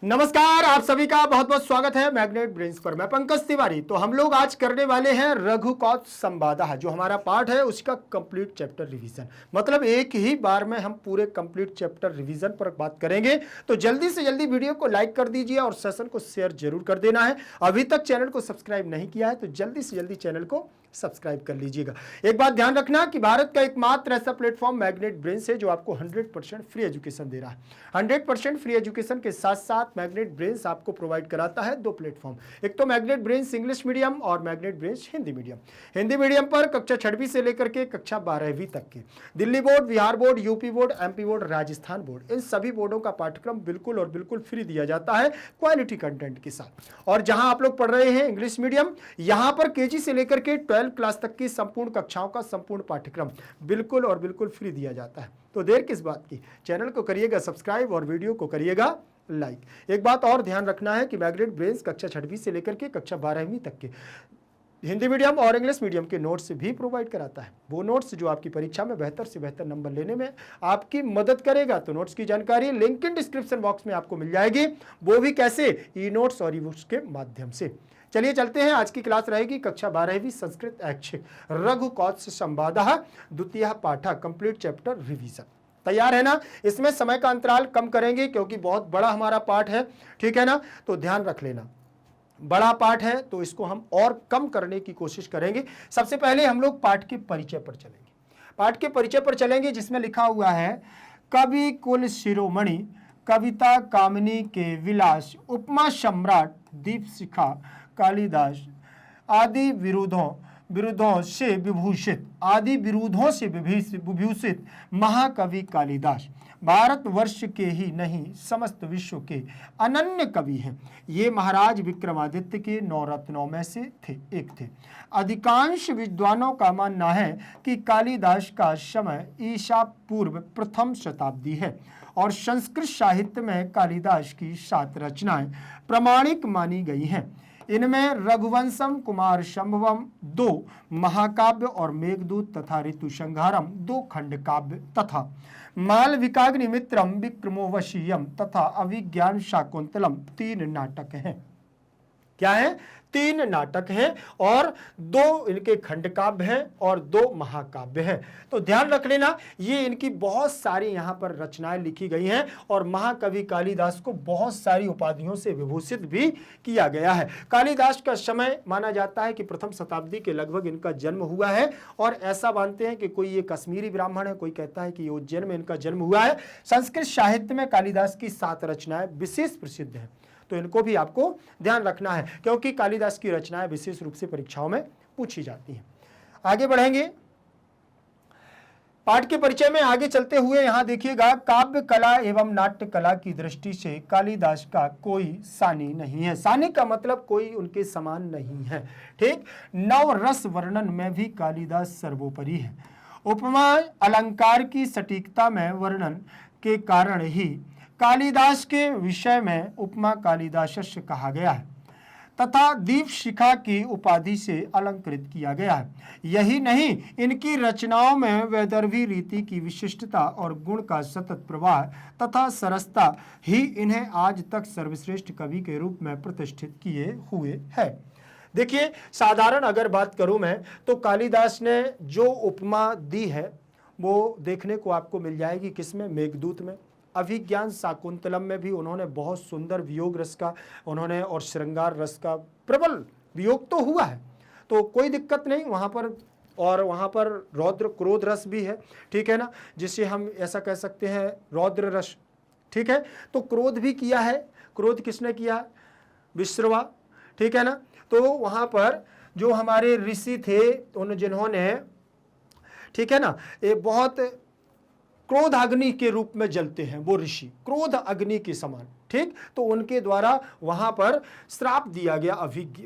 नमस्कार, आप सभी का बहुत बहुत स्वागत है मैग्नेट ब्रेन्स पर। मैं पंकज तिवारी। तो हम लोग आज करने वाले हैं रघुकौत संवादः, जो हमारा पार्ट है उसका कंप्लीट चैप्टर रिवीजन। मतलब एक ही बार में हम पूरे कंप्लीट चैप्टर रिवीजन पर बात करेंगे। तो जल्दी से जल्दी वीडियो को लाइक कर दीजिए और सेशन को शेयर जरूर कर देना है। अभी तक चैनल को सब्सक्राइब नहीं किया है तो जल्दी से जल्दी चैनल को सब्सक्राइब कर लीजिएगा। एक बात ध्यान रखना कि भारत का एकमात्र ऐसा प्लेटफॉर्म मैग्नेट ब्रेन्स है जो आपको 100% फ्री एजुकेशन दे रहा है। 100% फ्री एजुकेशन के साथ साथ मैग्नेट ब्रेन्स आपको प्रोवाइड कराता है दो प्लेटफॉर्म। एक तो मैग्नेट ब्रेन्स इंग्लिश मीडियम और Magnet Brains Hindi medium. Hindi medium पर कक्षा 6वीं से लेकर के कक्षा 12वीं तक के Delhi board, Bihar board, UP board, MP board, Rajasthan board, इन सभी बोर्डों का पाठ्यक्रम बिल्कुल और बिल्कुल फ्री दिया जाता है क्वालिटी कंटेंट के साथ। और जहां आप लोग पढ़ रहे हैं इंग्लिश मीडियम, यहां पर केजी से लेकर के 12 क्लास तक की संपूर्ण कक्षाओं का संपूर्ण पाठ्यक्रम बिल्कुल और बिल्कुल फ्री दिया जाता है। तो देर किस बात की, चैनल को करिएगा सब्सक्राइब और वीडियो को करिएगा लाइक। एक बात और ध्यान रखना है कि मैग्नेट ब्रेन्स कक्षा 6वीं से लेकर के कक्षा 12वीं तक के हिंदी मीडियम और इंग्लिश मीडियम के नोट्स भी प्रोवाइड कराता है। वो नोट्स जो आपकी परीक्षा में बेहतर से बेहतर नंबर लेने में आपकी मदद करेगा। तो नोट्स की जानकारी लिंक इन डिस्क्रिप्शन बॉक्स में आपको मिल जाएगी, वो भी कैसे, ई नोट्स और ई बुक्स के माध्यम से। चलिए चलते हैं। आज की क्लास रहेगी कक्षा 12वीं संस्कृत ऐच्छिक रघुकौत संवादः द्वितीय पाठ कंप्लीट चैप्टर रिवीजन। तैयार है ना? इसमें समय का अंतराल कम करेंगे क्योंकि बहुत बड़ा हमारा पाठ है, ठीक है ना? तो ध्यान रख लेना, बड़ा पाठ है तो इसको हम और कम करने की कोशिश करेंगे। सबसे पहले हम लोग पाठ के परिचय पर चलेंगे। पाठ के परिचय पर चलेंगे जिसमें लिखा हुआ है कवि कुल शिरोमणि, कविता कामिनी के विलास, उपमा सम्राट, दीप शिखा कालिदास, आदि विरोधों से विभूषित महाकवि कालिदास भारतवर्ष के ही नहीं समस्त विश्व के अनन्य कवि हैं। ये महाराज विक्रमादित्य के 9 रत्नों में से एक थे। अधिकांश विद्वानों का मानना है कि कालिदास का समय ईसा पूर्व प्रथम शताब्दी है और संस्कृत साहित्य में कालिदास की 7 रचनाएं प्रामाणिक मानी गई हैं। इनमें रघुवंशम, कुमार संभवम 2 महाकाव्य और मेघदूत तथा ऋतु संहारम 2 खंड काव्य तथा मालविकाग्निमित्रम, विक्रमोर्वशीयम तथा अभिज्ञान शाकुंतलम 3 नाटक हैं। क्या है? 3 नाटक हैं और 2 इनके खंड काव्य हैं और 2 महाकाव्य हैं। तो ध्यान रख लेना, ये इनकी बहुत सारी यहाँ पर रचनाएं लिखी गई हैं और महाकवि कालिदास को बहुत सारी उपाधियों से विभूषित भी किया गया है। कालिदास का समय माना जाता है कि प्रथम शताब्दी के लगभग इनका जन्म हुआ है और ऐसा मानते हैं कि कोई ये कश्मीरी ब्राह्मण है, कोई कहता है कि उज्जैन में इनका जन्म हुआ है। संस्कृत साहित्य में कालिदास की 7 रचनाएं विशेष प्रसिद्ध हैं, तो इनको भी आपको ध्यान रखना है क्योंकि कालिदास की रचनाएं विशेष रूप से परीक्षाओं में पूछी जाती हैं। आगे बढ़ेंगे पाठ के परिचय में। आगे चलते हुए यहां देखिएगा, काव्य कला एवं नाट्य कला की दृष्टि से कालिदास का कोई सानी नहीं है। सानी का मतलब कोई उनके समान नहीं है, ठीक। नव रस वर्णन में भी कालिदास सर्वोपरि है। उपमा अलंकार की सटीकता में वर्णन के कारण ही कालिदास के विषय में उपमा कालिदासस्य कहा गया है तथा दीप शिखा की उपाधि से अलंकृत किया गया है। यही नहीं, इनकी रचनाओं में वैदर्भी रीति की विशिष्टता और गुण का सतत प्रवाह तथा सरसता ही इन्हें आज तक सर्वश्रेष्ठ कवि के रूप में प्रतिष्ठित किए हुए है। देखिए, साधारण अगर बात करूं मैं तो कालिदास ने जो उपमा दी है वो देखने को आपको मिल जाएगी किसमें? मेघदूत में। अभिज्ञान शाकुंतलम में भी उन्होंने बहुत सुंदर वियोग रस का उन्होंने और श्रृंगार रस का प्रबल वियोग तो हुआ है, तो कोई दिक्कत नहीं वहाँ पर। और वहाँ पर रौद्र क्रोध रस भी है, ठीक है ना, जिसे हम ऐसा कह सकते हैं रौद्र रस, ठीक है। तो क्रोध भी किया है। क्रोध किसने किया? विश्रवा, ठीक है ना। तो वहाँ पर जो हमारे ऋषि थे उन जिन्होंने, ठीक है ना, ये बहुत क्रोध अग्नि के रूप में जलते हैं वो ऋषि, क्रोध अग्नि के समान, ठीक। तो उनके द्वारा वहां पर श्राप दिया गया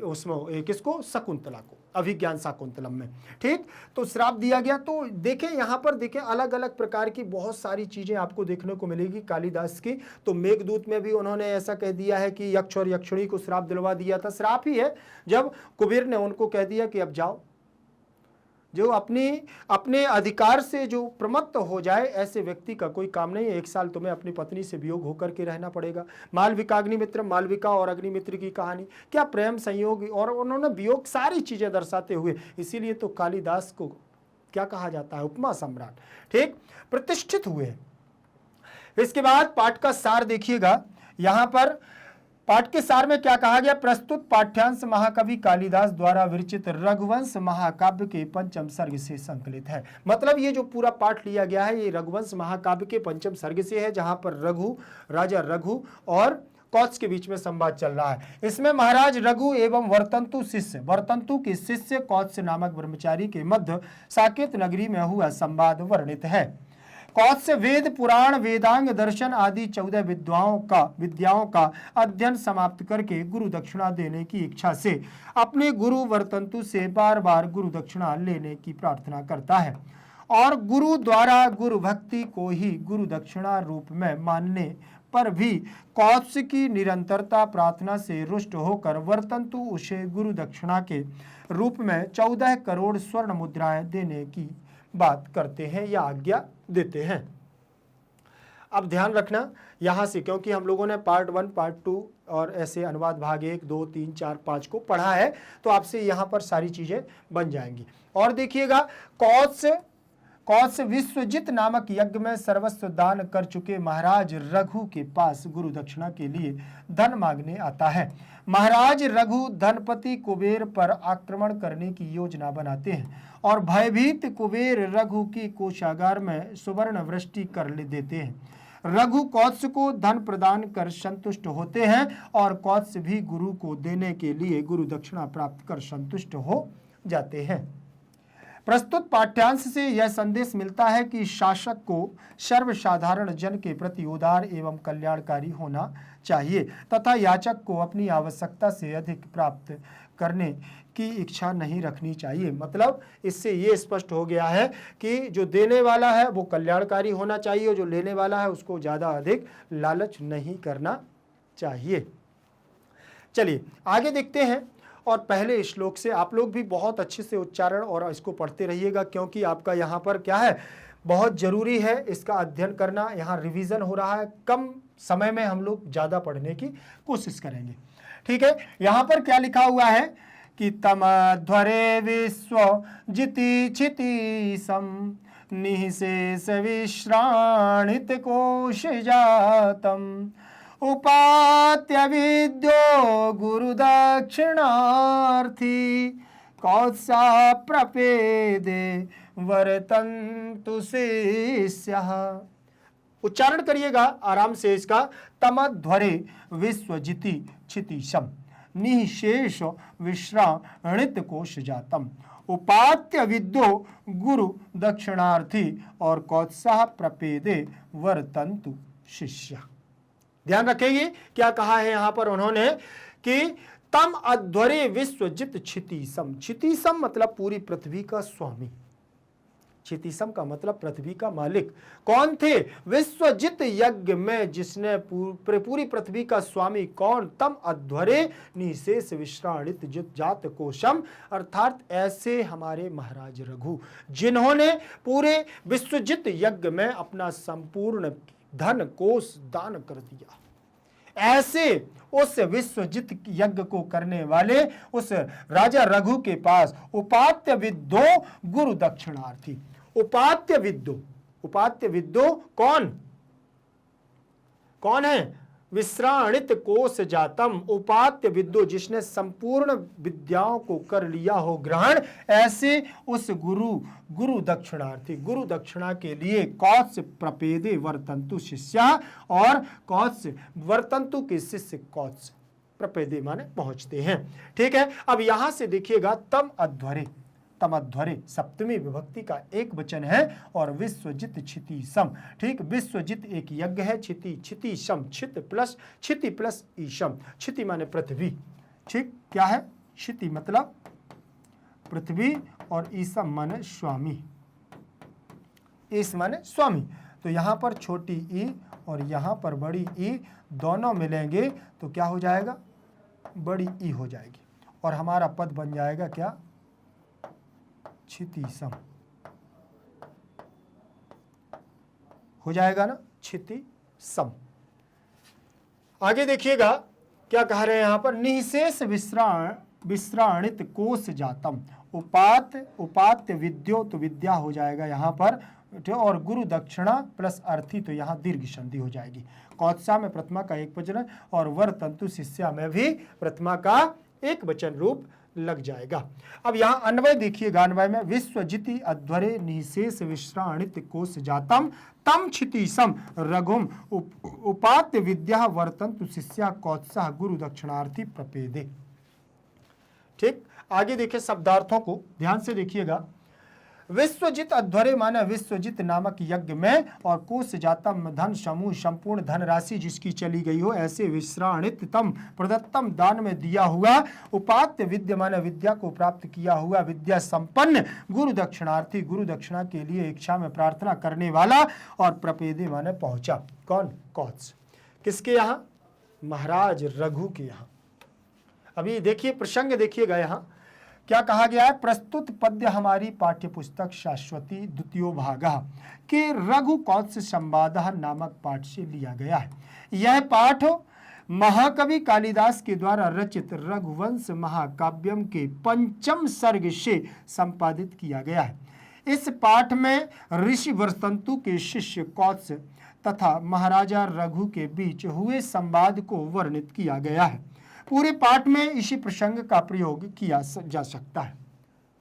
उसमें किसको? शकुंतला को, अभिज्ञान शाकुंतलम में, ठीक। तो श्राप दिया गया। तो देखें यहाँ पर देखें अलग अलग प्रकार की बहुत सारी चीजें आपको देखने को मिलेगी कालिदास की। तो मेघदूत में भी उन्होंने ऐसा कह दिया है कि यक्ष और यक्षिणी को श्राप दिलवा दिया था। श्राप ही है, जब कुबेर ने उनको कह दिया कि अब जाओ, जो अपने अधिकार से जो प्रमत्त हो जाए, ऐसे व्यक्ति का कोई काम नहीं है। 1 साल तुम्हें अपनी पत्नी से वियोग होकर के रहना पड़ेगा। मालविका अग्निमित्र, मालविका और अग्निमित्र की कहानी, क्या प्रेम संयोग और उन्होंने वियोग, सारी चीजें दर्शाते हुए, इसीलिए तो कालिदास को क्या कहा जाता है, उपमा सम्राट, ठीक, प्रतिष्ठित हुए। इसके बाद पाठ का सार देखिएगा, यहां पर पाठ के सार में क्या कहा गया। प्रस्तुत पाठ्यांश महाकवि कालिदास द्वारा विरचित रघुवंश महाकाव्य के 5म सर्ग से संकलित है। मतलब ये जो पूरा पाठ लिया गया है, ये रघुवंश महाकाव्य के 5म सर्ग से है, जहां पर राजा रघु और कौत्स के बीच में संवाद चल रहा है। इसमें महाराज रघु एवं वर्तंतु के शिष्य कौत्स नामक ब्रह्मचारी के मध्य साकेत नगरी में हुआ संवाद वर्णित है। कौत्स वेद पुराण वेदांग दर्शन आदि 14 विद्याओं का अध्ययन समाप्त करके गुरु दक्षिणा देने की इच्छा से अपने गुरु वर्तंतु से बार बार गुरु दक्षिणा लेने की प्रार्थना करता है और गुरु द्वारा गुरु भक्ति को ही गुरु दक्षिणा रूप में मानने पर भी कौत्स की निरंतरता प्रार्थना से रुष्ट होकर वर्तंतु उसे गुरु दक्षिणा के रूप में 14 करोड़ स्वर्ण मुद्राएं देने की बात करते हैं या आज्ञा देते हैं। अब ध्यान रखना यहां से, क्योंकि हम लोगों ने पार्ट 1, पार्ट 2 और ऐसे अनुवाद भाग 1, 2, 3, 4, 5 को पढ़ा है, तो आपसे यहां पर सारी चीजें बन जाएंगी। और देखिएगा, कौत्स विश्वजित नामक यज्ञ में सर्वस्व दान कर चुके महाराज रघु के पास गुरु दक्षिणा के लिए धन मांगने आता है। महाराज रघु धनपति कुबेर पर आक्रमण करने की योजना बनाते हैं और भयभीत कुबेर रघु की कोषागार में सुवर्ण वृष्टि कर देते हैं। रघु कौत्स को धन प्रदान कर संतुष्ट होते हैं और कौत्स भी गुरु को देने के लिए गुरु दक्षिणा प्राप्त कर संतुष्ट हो जाते हैं। प्रस्तुत पाठ्यांश से यह संदेश मिलता है कि शासक को सर्वसाधारण जन के प्रति उदार एवं कल्याणकारी होना चाहिए तथा याचक को अपनी आवश्यकता से अधिक प्राप्त करने की इच्छा नहीं रखनी चाहिए। मतलब इससे ये स्पष्ट हो गया है कि जो देने वाला है वो कल्याणकारी होना चाहिए और जो लेने वाला है उसको ज़्यादा अधिक लालच नहीं करना चाहिए। चलिए आगे देखते हैं। और पहले श्लोक से आप लोग भी बहुत अच्छे से उच्चारण और इसको पढ़ते रहिएगा, क्योंकि आपका यहाँ पर क्या है, बहुत ज़रूरी है इसका अध्ययन करना। यहाँ रिवीजन हो रहा है, कम समय में हम लोग ज़्यादा पढ़ने की कोशिश करेंगे, ठीक है। यहाँ पर क्या लिखा हुआ है कि तमध्वरे विश्व जिति छिति सम निःशेष विश्राणित कोश जातम उपात्य विद्यो गुरु दक्षिणार्थी कौत्सा प्रपेदे वर्तन्तु शिष्यः। उच्चारण करिएगा आराम से इसका। तमध्वरे विश्वजिति क्षितिशम निःशेष विश्राणित कोश जातम उपात्य विद्यो गुरु दक्षिणार्थी और कौत्सा प्रपेदे वर्तन्तु शिष्य। ध्यान रखेंगे क्या कहा है यहां पर उन्होंने कि तम अध्वरे विश्वजित क्षितिसम। क्षितिसम मतलब पूरी पृथ्वी का स्वामी, क्षितिसम का मतलब पृथ्वी का मालिक। कौन थे? विश्वजित यज्ञ में जिसने पूरी पृथ्वी का स्वामी कौन? तम अध्वरे निःशेष विश्राणित जात कोशम, अर्थात ऐसे हमारे महाराज रघु जिन्होंने पूरे विश्वजित यज्ञ में अपना संपूर्ण धन कोष दान कर दिया। ऐसे उस विश्वजित यज्ञ को करने वाले उस राजा रघु के पास उपात्य विद्यो गुरु दक्षिणार्थी। उपात्य विद्यो कौन है? विश्राणित कोश जातम, उपात्य विद्यो जिसने संपूर्ण विद्याओं को कर लिया हो ग्रहण, ऐसे उस गुरु दक्षिणार्थी, गुरु दक्षिणा के लिए कौत्स प्रपेदे वर्तन्तु शिष्या, और कौत्स वर्तन्तु के शिष्य कौत्स प्रपेदे माने पहुंचते हैं। ठीक है, अब यहां से देखिएगा तमध्वरे सप्तमी विभक्ति का एक वचन है और विश्वजित क्षितिसम। ठीक, विश्वजित एक यज्ञ है, क्षितिसम क्षिति प्लस ईशम। क्षिति माने पृथ्वी। ठीक, क्या है? क्षिति मतलब पृथ्वी और ईशम माने स्वामी। ईश माने स्वामी। तो यहां पर छोटी ई और यहां पर बड़ी ई दोनों मिलेंगे तो क्या हो जाएगा? बड़ी ई हो जाएगी और हमारा पद बन जाएगा क्या? क्षितिसम हो जाएगा ना, क्षितिसम। आगे देखिएगा क्या कह रहे हैं यहां पर, निःशेष विश्राणित कोश जातम, उपात्य विद्यो तो विद्या हो जाएगा यहां पर, और गुरु दक्षिणा प्लस अर्थी तो यहाँ दीर्घ संधि हो जाएगी। कौत्सा में प्रथमा का एक वचन और वर तंतु शिष्या में भी प्रथमा का एक वचन रूप लग जाएगा। अब यहाँ अन्वय देखिएगा, अन्वय में विश्वजिति अध्वरे निःशेष विश्राणित कोश जातम तम क्षितिसम रघुम उपात्य विद्या वर्तंतु शिष्या कौत्सा गुरु दक्षिणार्थी प्रपेदे। ठीक, आगे देखिए शब्दार्थों को ध्यान से देखिएगा। विश्वजित अध्वरे माना विश्वजित नामक यज्ञ में, और कोश जातम धन समूह संपूर्ण धन राशि जिसकी चली गई हो, ऐसे विश्राणित तम प्रदत्तम दान में दिया हुआ, उपात्य विद्या माना विद्या को प्राप्त किया हुआ, विद्या संपन्न, गुरु दक्षिणार्थी गुरु दक्षिणा के लिए इच्छा में प्रार्थना करने वाला, और प्रपेदे माने पहुंचा। कौन? कौत्स। किसके यहाँ? महाराज रघु के यहाँ। अभी देखिए प्रसंग देखिएगा यहाँ क्या कहा गया है। प्रस्तुत पद्य हमारी पाठ्य पुस्तक शाश्वती द्वितीयो भाग के रघु कौत्स संवाद नामक पाठ से लिया गया है। यह पाठ महाकवि कालिदास के द्वारा रचित रघुवंश महाकाव्यम के 5म सर्ग से संपादित किया गया है। इस पाठ में ऋषि वर्तंतु के शिष्य कौत्स तथा महाराजा रघु के बीच हुए संवाद को वर्णित किया गया है। पूरे पाठ में इसी प्रसंग का प्रयोग किया जा सकता है,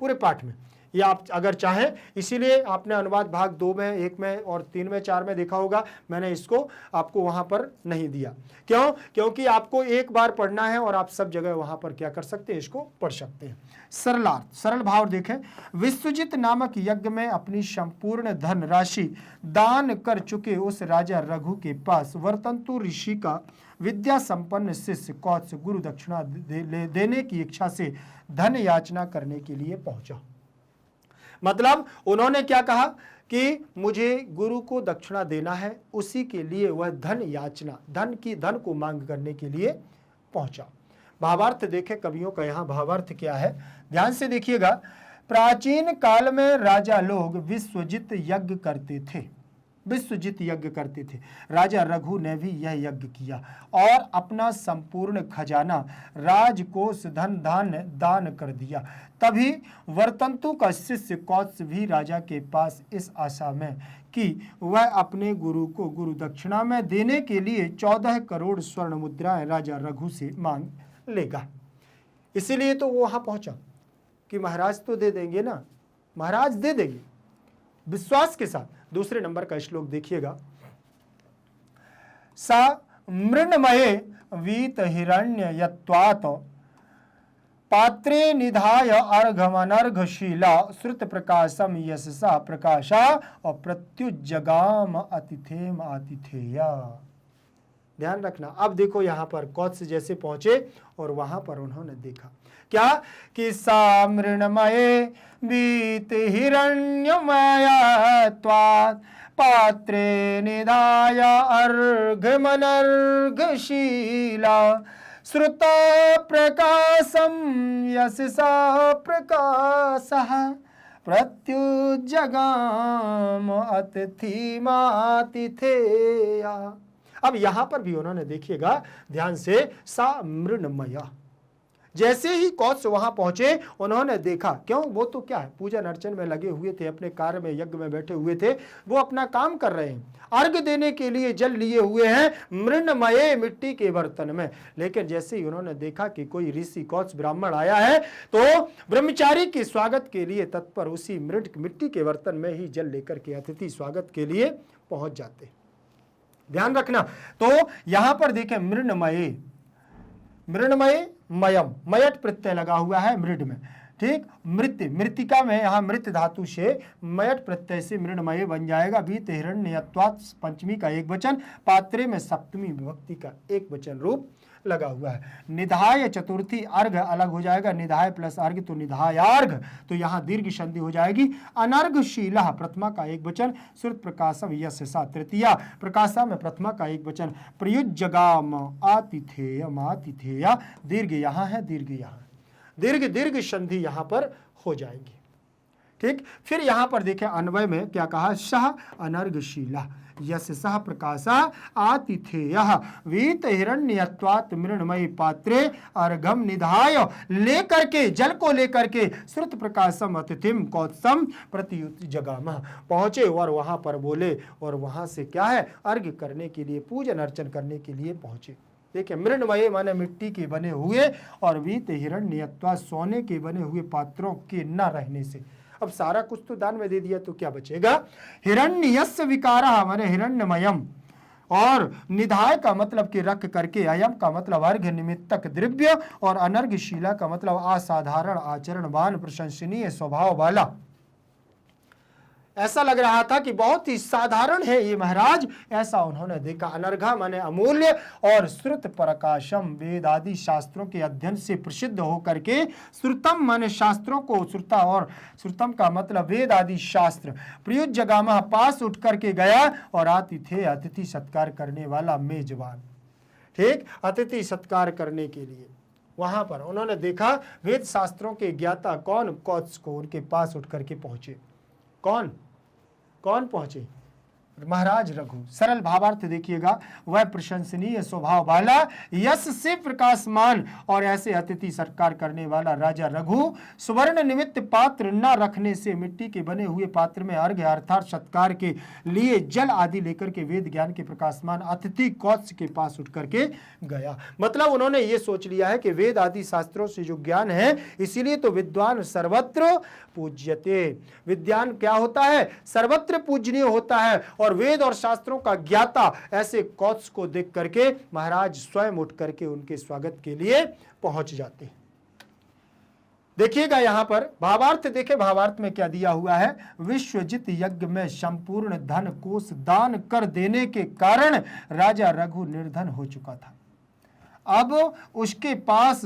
पूरे पाठ में, या आप अगर चाहें, इसीलिए आपने अनुवाद भाग 2 में, 1 में और 3 में, 4 में देखा होगा, मैंने इसको आपको वहां पर नहीं दिया। क्यों? क्योंकि आपको एक बार पढ़ना है और आप सब जगह वहां पर क्या कर सकते हैं, इसको पढ़ सकते हैं। सरलार्थ, सरल भाव देखें। विश्वजित नामक यज्ञ में अपनी संपूर्ण धन राशि दान कर चुके उस राजा रघु के पास वर्तंतु ऋषि का विद्या संपन्न शिष्य कौत्स गुरु दक्षिणा देने की इच्छा से धन याचना करने के लिए पहुंचा। मतलब उन्होंने क्या कहा कि मुझे गुरु को दक्षिणा देना है, उसी के लिए वह धन याचना, धन को मांग करने के लिए पहुंचा। भावार्थ देखें कवियों का, यहाँ भावार्थ क्या है, ध्यान से देखिएगा। प्राचीन काल में राजा लोग विश्वजित यज्ञ करते थे, विश्वजित यज्ञ करते थे। राजा रघु ने भी यह यज्ञ किया और अपना संपूर्ण खजाना राजकोष धन दान कर दिया। तभी वर्तंतु का शिष्य कौत्स भी राजा के पास इस आशा में कि वह अपने गुरु को गुरु दक्षिणा में देने के लिए 14 करोड़ स्वर्ण मुद्राएं राजा रघु से मांग लेगा। इसीलिए तो वो वहां पहुंचा कि महाराज तो दे देंगे ना, महाराज दे देंगे, विश्वास के साथ। दूसरे नंबर का श्लोक देखिएगा। सा मृण्मये वीत हिरण्य यत्वात पात्रे निधाय अर्घमनर्घशीला श्रुत प्रकाशम यशसा प्रकाशा और प्रत्युज्जगाम अतिथेम आतिथेया। ध्यान रखना। अब देखो यहां पर कौत्स जैसे पहुंचे और वहां पर उन्होंने देखा क्या कि सा मृण्मये वीत हिरण्यमया त्वात् पात्रे निधाय अर्घमनर्घशीला श्रुत प्रकाशम यशसा प्रकाशः प्रत्युज्जगाम अतिथिमातिथेया। अब यहां पर भी उन्होंने देखिएगा ध्यान से, सा मृण्मया, जैसे ही कौत्स वहां पहुंचे उन्होंने देखा। क्यों? वो तो क्या है, पूजन अर्चन में लगे हुए थे, अपने कार्य में यज्ञ में बैठे हुए थे, वो अपना काम कर रहे हैं, अर्घ देने के लिए जल लिए हुए हैं मृण्मये मिट्टी के बर्तन में। लेकिन जैसे ही उन्होंने देखा कि कोई ऋषि कौत्स ब्राह्मण आया है तो ब्रह्मचारी के स्वागत के लिए तत्पर उसी मिट्टी के बर्तन में ही जल लेकर के अतिथि स्वागत के लिए पहुंच जाते। ध्यान रखना। तो यहां पर देखें मृण्मये, मृण्मये मयम, मयट प्रत्यय लगा हुआ है मृड में, ठीक। मृत्य, मृतिका में यहाँ मृत धातु से मयट प्रत्यय से मृण्मये बन जाएगा। वीत हिरण्यत्वात् पंचमी का एक वचन, पात्रे में सप्तमी विभक्ति का एक वचन रूप लगा हुआ है। निधाय चतुर्थी, अर्घ अलग हो जाएगा, निधाय प्लस अर्घ तो निधायार्घ, तो यहाँ दीर्घ संधि हो जाएगी। अनर्घशीला प्रथमा का एक वचन, श्रुत प्रकाशम यशसा तृतीया, प्रकाशा में प्रथमा का एक वचन, प्रयुज्जगाम आतिथेयम आतिथेया, दीर्घ यहाँ है, दीर्घ यहाँ, दीर्घ संधि यहाँ पर हो जाएगी। ठीक। फिर यहाँ पर देखें अन्वय में क्या कहा, सह अनर्गशीला यस सह प्रकाश आतिथेय वीत हिरण्यत्वात् मृण्मयी पात्रे अर्घम निधाय, लेकर के जल को लेकर के श्रुत प्रकाशम अतिथिम कौत्सम प्रत्युत जगाम, पहुंचे और वहां पर बोले, और वहां से क्या है, अर्घ्य करने के लिए, पूजन अर्चन करने के लिए पहुंचे। देखिए मृण्मय माने मिट्टी के बने हुए, और वीत हिरण्यत्वा सोने के बने हुए पात्रों के न रहने से। अब सारा कुछ तो दान में दे दिया तो क्या बचेगा। हिरण्यस्य विकारा माने हिरण्यमयम, और निधाय का मतलब कि रख करके, अयम का मतलब अर्घ्य निमित्तक द्रव्य, और अनर्घशीला का मतलब असाधारण आचरणवान प्रशंसनीय स्वभाव वाला। ऐसा लग रहा था कि बहुत ही साधारण है ये महाराज, ऐसा उन्होंने देखा। अनर्घा माने अमूल्य, और श्रुत प्रकाशम वेद आदि शास्त्रों के अध्ययन से प्रसिद्ध होकर के, श्रुतम माने शास्त्रों को, श्रुता और श्रुतम का मतलब वेद आदि शास्त्र, प्रयुत जगामा पास उठ करके गया, और आतिथे अतिथि सत्कार करने वाला मेजबान, ठीक, अतिथि सत्कार करने के लिए वहां पर उन्होंने देखा वेद शास्त्रों के ज्ञाता कौन, कौत्स को उनके पास उठ करके पहुंचे। कौन कौन पहुंचे, महाराज रघु। सरल भावार्थ देखिएगा, वह प्रशंसनीय स्वभाव वाला, यश से प्रकाशमान और ऐसे अतिथि सत्कार करने वाला राजा रघु, सुवर्ण निमित्त पात्र न रखने से मिट्टी के बने हुए पात्र में अर्घ्य अर्थात सत्कार के लिए जल आदि लेकर के वेद ज्ञान के प्रकाशमान अतिथि कौत्स के पास उठ करके गया। मतलब उन्होंने ये सोच लिया है कि वेद आदि शास्त्रों से जो ज्ञान है, इसीलिए तो विद्वान सर्वत्र पूज्यते, विद्वान क्या होता है, सर्वत्र पूजनीय होता है। और वेद और शास्त्रों का ज्ञाता ऐसे कौत्स को देख करके महाराज स्वयं उठ करके उनके स्वागत के लिए पहुंच जाते हैं। देखिएगा यहां पर भावार्थ देखे, भावार्थ में क्या दिया हुआ है, विश्वजित यज्ञ में संपूर्ण धन कोष दान कर देने के कारण राजा रघु निर्धन हो चुका था। अब उसके पास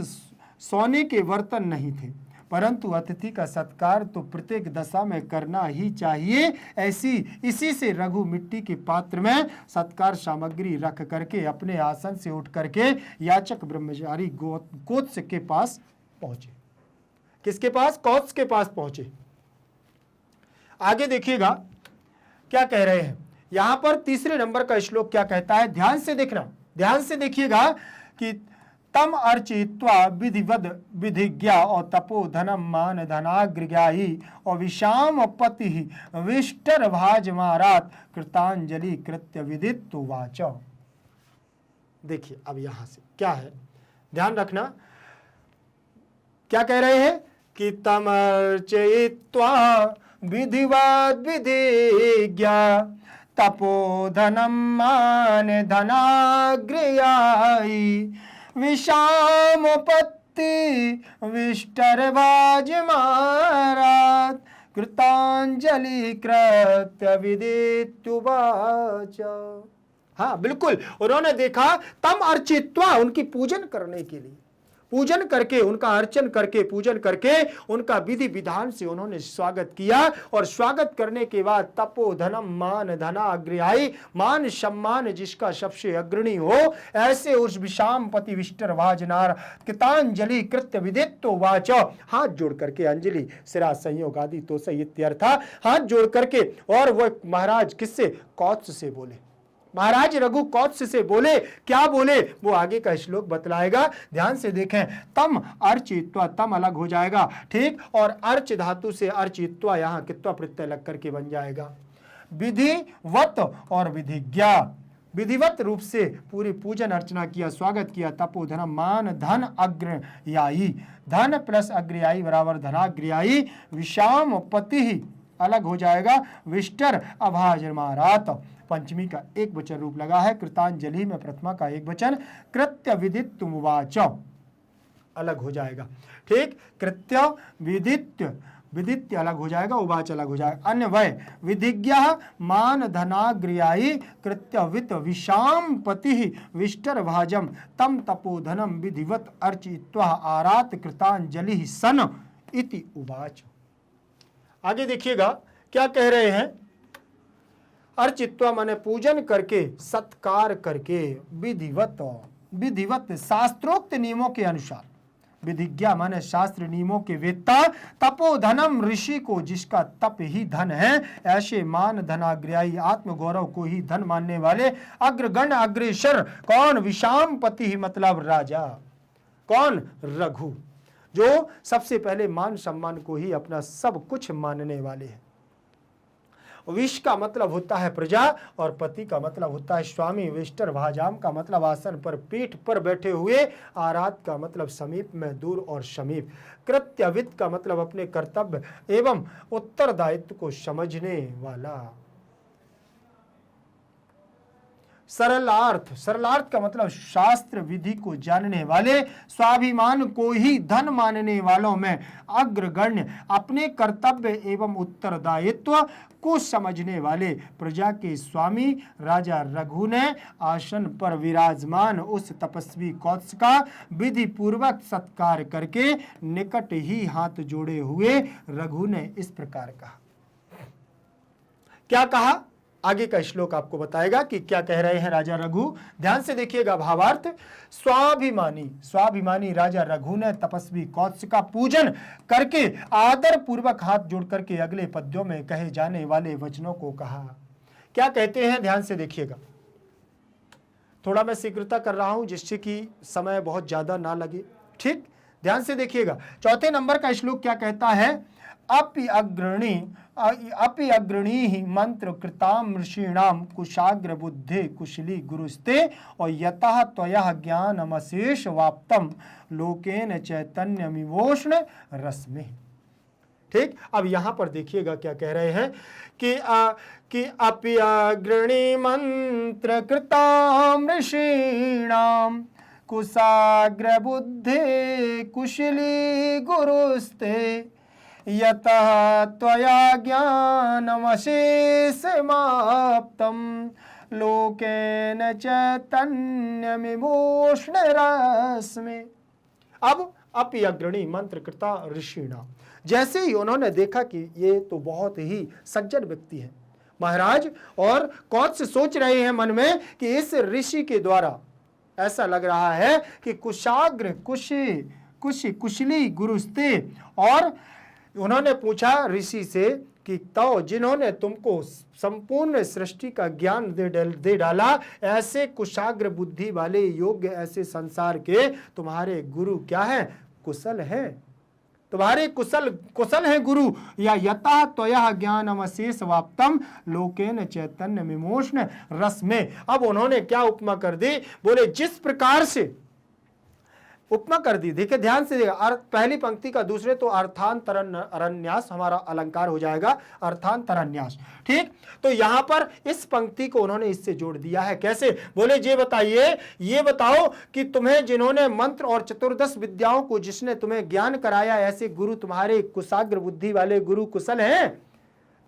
सोने के बर्तन नहीं थे, परंतु अतिथि का सत्कार तो प्रत्येक दशा में करना ही चाहिए। इसी से रघु मिट्टी के पात्र में सत्कार सामग्री रख करके अपने आसन से उठ करके याचक ब्रह्मचारी कौत्स के पास पहुंचे। किसके पास, कौत्स के पास पहुंचे। आगे देखिएगा क्या कह रहे हैं यहां पर, तीसरे नंबर का श्लोक क्या कहता है, ध्यान से देखना, ध्यान से देखिएगा कि तम अर्चित्वा विधिवद विधिज्ञा और तपो धनम मान धनाग्रज्ञायी और विषाम पति विष्टर भाजमारात कृतांजलि कृत्य विदित वाच। देखिए अब यहां से क्या है, ध्यान रखना, क्या कह रहे हैं कि तम अर्चित्वा विधिवद विधिज्ञा तपो धनम मान धनाग्रज्ञायी विषामपत्ति विष्टरवाज महाराज कृतांजलि कृत्य विदित्युवाच। हाँ बिल्कुल, उन्होंने देखा तम अर्चित्वा, उनकी पूजन करने के लिए, पूजन करके, उनका अर्चन करके, पूजन करके उनका विधि विधान से उन्होंने स्वागत किया। और स्वागत करने के बाद तपो धनम मान धनाग्रहाई, मान सम्मान जिसका सबसे अग्रणी हो, ऐसे उस विषामपति विष्टर वाजनार कृतांजलि कृत्य विदित्तो वाच, हाथ जोड़ करके अंजलि सिरा संयोग आदि तो सही इत्यर्थ, हाथ जोड़ करके, और वह महाराज किससे, कौत्स से बोले, महाराज रघु कौत्स से बोले। क्या बोले वो आगे का श्लोक बतलाएगा, ध्यान से देखें। तम अर्चित्वा, तम अलग हो जाएगा, ठीक, और अर्च धातु से अर्चित्वा यहां कित्वा प्रत्यय लग करके बन जाएगा। विधिवत और विधिज्ञा, विधिवत रूप से पूरी पूजन अर्चना किया, स्वागत किया। तपो धनम मान धन अग्रयायी, धन प्लस अग्रयायी बराबर धनाग्रयायी। विषाम पति अलग हो जाएगा, विष्टर अभाजमारात, पंचमी का एक वचन रूप लगा है। कृतांजलि में प्रथमा का एक वचन, कृत्य विदित्य उवाच अलग हो जाएगा, ठीक, कृत्य विदित्य, विदित्य अलग हो जाएगा, उवाच अलग हो जाएगा। अन्य वय विधिज्ञा मान धनाग्रयायी कृत्यवित विषाम पति विष्टर भाजम तम तपोधनम विधिवत अर्चित्वा आरात कृतांजलि सन इति उवाच। आगे देखिएगा क्या कह रहे हैं, अर्चित्वा माने पूजन करके, सत्कार करके, विधिवत, विधिवत शास्त्रोक्त नियमों के अनुसार, विधिज्ञा माने शास्त्र नियमों के वेत्ता, तपोधनम ऋषि को जिसका तप ही धन है, ऐसे मान धनाग्रही आत्मगौरव को ही धन मानने वाले अग्रगण अग्रेसर कौन, विषामपति मतलब राजा, कौन, रघु, जो सबसे पहले मान सम्मान को ही अपना सब कुछ मानने वाले हैं। विष का मतलब होता है प्रजा और पति का मतलब होता है स्वामी, विष्टर भाजाम का मतलब आसन पर पीठ पर बैठे हुए, आराध का मतलब समीप में दूर और समीप, कृत्यविद का मतलब अपने कर्तव्य एवं उत्तरदायित्व को समझने वाला। सरलार्थ, सरलार्थ का मतलब शास्त्र विधि को जानने वाले, स्वाभिमान को ही धन मानने वालों में अग्रगण्य, अपने कर्तव्य एवं उत्तरदायित्व को समझने वाले, प्रजा के स्वामी राजा रघु ने आसन पर विराजमान उस तपस्वी कौत्स का विधि पूर्वक सत्कार करके निकट ही हाथ जोड़े हुए रघु ने इस प्रकार कहा। क्या कहा, आगे का श्लोक आपको बताएगा कि क्या कह रहे हैं राजा रघु। ध्यान से देखिएगा भावार्थ। स्वाभिमानी, स्वाभिमानी राजा रघु ने तपस्वी कौत्स का पूजन करके आदर पूर्वक हाथ जोड़ करके अगले पद्यों में कहे जाने वाले वचनों को कहा। क्या कहते हैं, ध्यान से देखिएगा। थोड़ा मैं शीघ्रता कर रहा हूं जिससे कि समय बहुत ज्यादा ना लगे, ठीक, ध्यान से देखिएगा। चौथे नंबर का श्लोक क्या कहता है, अपि अग्रणी ही मंत्र कृताम ऋषीणाम कुशाग्र बुद्धे कुशली गुरुस्ते और यतः त्वयः ज्ञानमशेष वाप्तम लोकेन चैतन्यमिवोष्ण रश्मि। ठीक, अब यहां पर देखिएगा क्या कह रहे हैं कि अपि अग्रणी मंत्र कृताम ऋषीणाम कुशाग्र बुद्धे कुशली गुरुस्ते यतः त्वया ज्ञानमशेषमाप्तं लोकेन चैतन्यमिवोष्ण रश्मि। अब अपि अग्रणी मंत्र कृता ऋषिणा, जैसे ही उन्होंने देखा कि ये तो बहुत ही सज्जन व्यक्ति है महाराज, और कौत्स सोच रहे हैं मन में कि इस ऋषि के द्वारा ऐसा लग रहा है कि कुशाग्र कुशली गुरुस्ते, और उन्होंने पूछा ऋषि से कि तो जिन्होंने तुमको संपूर्ण सृष्टि का ज्ञान दे डाला, ऐसे कुशाग्र बुद्धि वाले योग्य ऐसे संसार के तुम्हारे गुरु क्या है, कुशल है, तुम्हारे कुशल है गुरु, या यतः त्वया ज्ञानमशेष वाप्तम लोकेन चैतन्य विमोष्ण रश्मि। अब उन्होंने क्या उपमा कर दी, बोले जिस प्रकार से उपमा कर दी। देखिए ध्यान से देखिए, पहली पंक्ति का दूसरे तो अर्थांतरन्यास हमारा अलंकार हो जाएगा, अर्थांतरन्यास, ठीक। तो यहां पर इस पंक्ति को उन्होंने इससे जोड़ दिया है। कैसे, बोले ये बताइए, ये बताओ कि तुम्हें जिन्होंने मंत्र और चतुर्दश विद्याओं को जिसने तुम्हें ज्ञान कराया, ऐसे गुरु तुम्हारे कुशाग्र बुद्धि वाले गुरु कुशल हैं।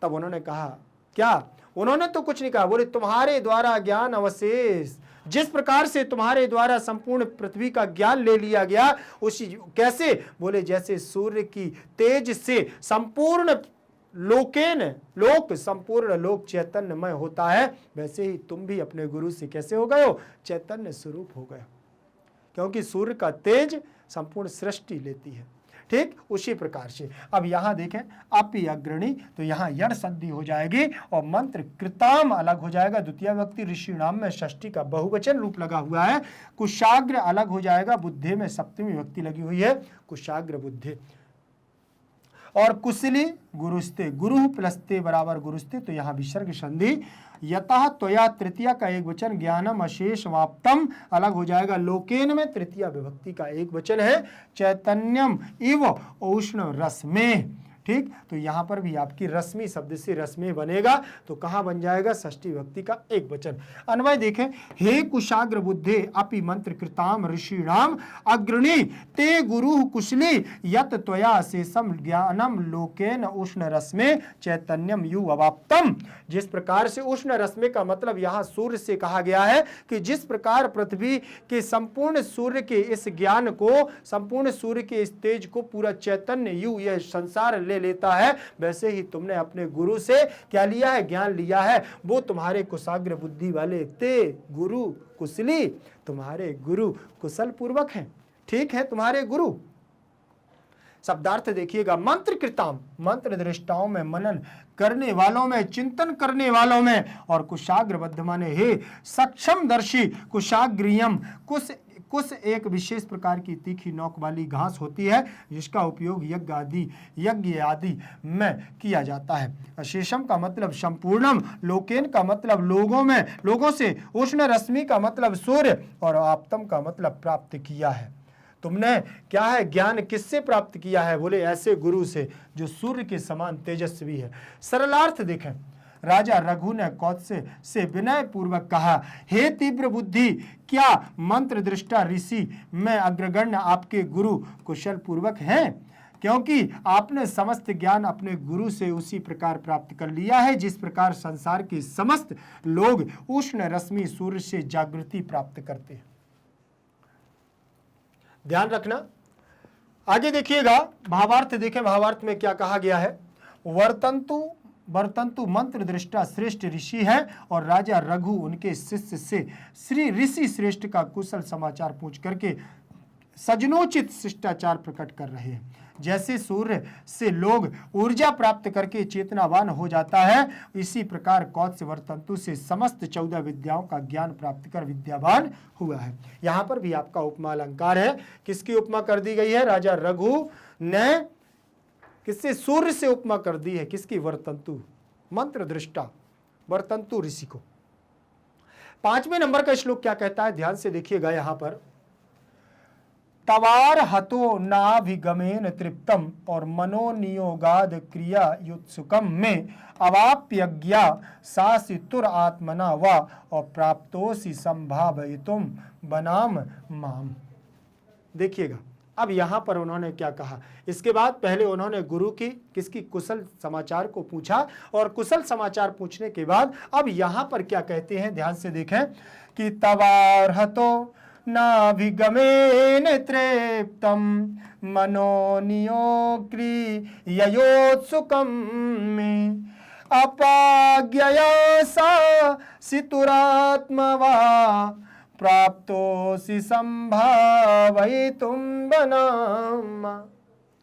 तब उन्होंने कहा क्या, उन्होंने तो कुछ नहीं कहा, बोले तुम्हारे द्वारा ज्ञान अवशेष, जिस प्रकार से तुम्हारे द्वारा संपूर्ण पृथ्वी का ज्ञान ले लिया गया, उसी कैसे, बोले जैसे सूर्य की तेज से संपूर्ण संपूर्ण लोक चैतन्यमय होता है, वैसे ही तुम भी अपने गुरु से कैसे हो गए हो, चैतन्य स्वरूप हो गए, क्योंकि सूर्य का तेज संपूर्ण सृष्टि लेती है, ठीक उसी प्रकार से। अब यहां देखें अपि अग्रणी, तो यहां यण संधि हो जाएगी और मंत्र कृताम अलग हो जाएगा, द्वितीय व्यक्ति ऋषि नाम में षष्ठी का बहुवचन रूप लगा हुआ है। कुशाग्र अलग हो जाएगा, बुद्धे में सप्तमी व्यक्ति लगी हुई है, कुशाग्र बुद्धे। और कुशली गुरुस्ते, गुरु प्लस ते बराबर गुरुस्ते, तो यहां विसर्ग संधि। यतः त्वया तृतीया का एक वचन ज्ञानम अशेष वाप्तम अलग हो जाएगा, लोकेन में तृतीय विभक्ति का एक वचन है, चैतन्यम इव उष्ण रश्मि, ठीक। तो यहां पर भी आपकी रश्मि शब्द से रश्मि बनेगा, तो कहां बन जाएगा, षष्ठी विभक्ति का एक वचन। अन्वय देखें, हे कुशाग्र बुद्धे अपि मंत्र कृताम ऋषिणाम अग्रणी ते गुरु कुशली यत त्वया शेषम ज्ञानम लोकेन उष्ण रश्मि चैतन्यम यु अवाप्तम। जिस प्रकार से उष्ण रश्मि का मतलब यहां सूर्य से कहा गया है कि जिस प्रकार पृथ्वी के संपूर्ण सूर्य के इस ज्ञान को, संपूर्ण सूर्य के इस तेज को पूरा चैतन्य यु यह संसार ले लेता है, वैसे ही तुमने अपने गुरु से क्या लिया है, ज्ञान लिया है। वो तुम्हारे कुशाग्र बुद्धि वाले ते गुरु कुशली, तुम्हारे गुरु कुशल पूर्वक हैं, ठीक है, तुम्हारे गुरु शब्दार्थ देखिएगा, मंत्र कृताम, मंत्र दृष्टाओं में, मनन करने वालों में, चिंतन करने वालों में, और कुशाग्रबद्ध माने हे सक्षम दर्शी, कुशाग्रियम, कुश एक विशेष प्रकार की तीखी नोक वाली घास होती है जिसका उपयोग यज्ञ आदि में किया जाता है। अशेषम का मतलब संपूर्णम, लोकेन का मतलब लोगों में, लोगों से, उष्ण रश्मि का मतलब सूर्य, और आप्तम का मतलब प्राप्त किया है। तुमने क्या है, ज्ञान किससे प्राप्त किया है? बोले ऐसे गुरु से जो सूर्य के समान तेजस्वी है। सरलार्थ देखें, राजा रघु ने कौत्स्य से विनय पूर्वक कहा, हे तीव्र बुद्धि, क्या मंत्र दृष्टा ऋषि में अग्रगण्य आपके गुरु कुशल पूर्वक हैं? क्योंकि आपने समस्त ज्ञान अपने गुरु से उसी प्रकार प्राप्त कर लिया है जिस प्रकार संसार के समस्त लोग उष्ण रश्मि सूर्य से जागृति प्राप्त करते हैं। ध्यान रखना। आगे देखिएगा, भावार्थ देखें, भावार्थ में क्या कहा गया है। वर्तंतु मंत्र दृष्टा श्रेष्ठ ऋषि है और राजा रघु उनके शिष्य से श्री ऋषि श्रेष्ठ का कुशल समाचार पूछ करके सजनोचित शिष्टाचार प्रकट कर रहे हैं। जैसे सूर्य से लोग ऊर्जा प्राप्त करके चेतनावान हो जाता है, इसी प्रकार कौत्स्य वर्तंतु से समस्त 14 विद्याओं का ज्ञान प्राप्त कर विद्यावान हुआ है। यहाँ पर भी आपका उपमा अलंकार है। किसकी उपमा कर दी गई है? राजा रघु ने किससे? सूर्य से उपमा कर दी है। किसकी? वर्तंतु, मंत्र दृष्टा वर्तंतु ऋषि को। 5वें नंबर का श्लोक क्या कहता है? ध्यान से देखिएगा यहाँ पर, तवार हतो नाभिगमेन तृप्तम और मनोनियोगाद क्रिया युत्सुकम में अवाप्यज्ञा सासितुर आत्मना व और प्राप्तोसि संभावयितुम बनाम माम। देखिएगा, अब यहाँ पर उन्होंने क्या कहा। इसके बाद पहले उन्होंने गुरु की किसकी कुशल समाचार को पूछा, और कुशल समाचार पूछने के बाद अब यहाँ पर क्या कहते हैं, ध्यान से देखें कि तवारहतो नाभिगमेन तृप्तम मनोनियोक्रिययोत्सुकम में अपाज्ञया सासितुरात्मवा प्राप्तोसि संभावयितुम बनाम।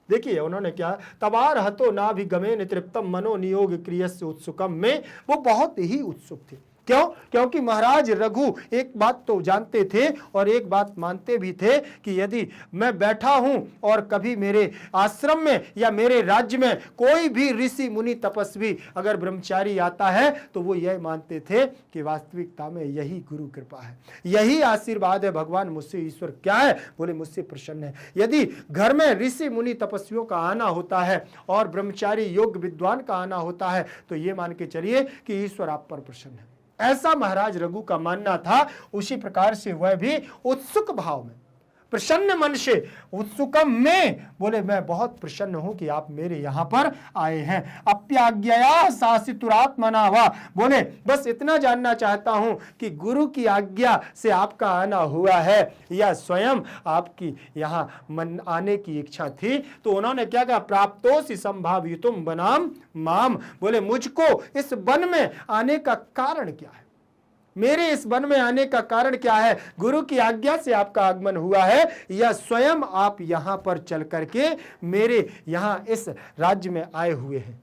देखिए उन्होंने क्या, तबार हतो नाभिगमेन तृप्तम मनोनियोग क्रियस्य उत्सुकम में वो बहुत ही उत्सुक थे। क्यों? क्योंकि महाराज रघु एक बात तो जानते थे और एक बात मानते भी थे कि यदि मैं बैठा हूं और कभी मेरे आश्रम में या मेरे राज्य में कोई भी ऋषि मुनि तपस्वी अगर ब्रह्मचारी आता है तो वो यह मानते थे कि वास्तविकता में यही गुरु कृपा है, यही आशीर्वाद है। भगवान मुझसे, ईश्वर क्या है? बोले मुझसे प्रसन्न है। यदि घर में ऋषि मुनि तपस्वियों का आना होता है और ब्रह्मचारी योग्य विद्वान का आना होता है तो ये मान के चलिए कि ईश्वर आप पर प्रसन्न है। ऐसा महाराज रघु का मानना था। उसी प्रकार से वह भी उत्सुक भाव में, प्रसन्न मन से, उत्सुकम में, बोले मैं बहुत प्रसन्न हूं कि आप मेरे यहां पर आए हैं। अप्याज्ञया सासितुरात्मना वा, बोले बस इतना जानना चाहता हूं कि गुरु की आज्ञा से आपका आना हुआ है या स्वयं आपकी यहां मन आने की इच्छा थी। तो उन्होंने क्या कहा? प्राप्तोसि संभावितुम बनाम माम, बोले मुझको इस वन में आने का कारण क्या है? मेरे इस वन में आने का कारण क्या है? गुरु की आज्ञा से आपका आगमन हुआ है या स्वयं आप यहां पर चल करके मेरे यहां इस राज्य में आए हुए हैं?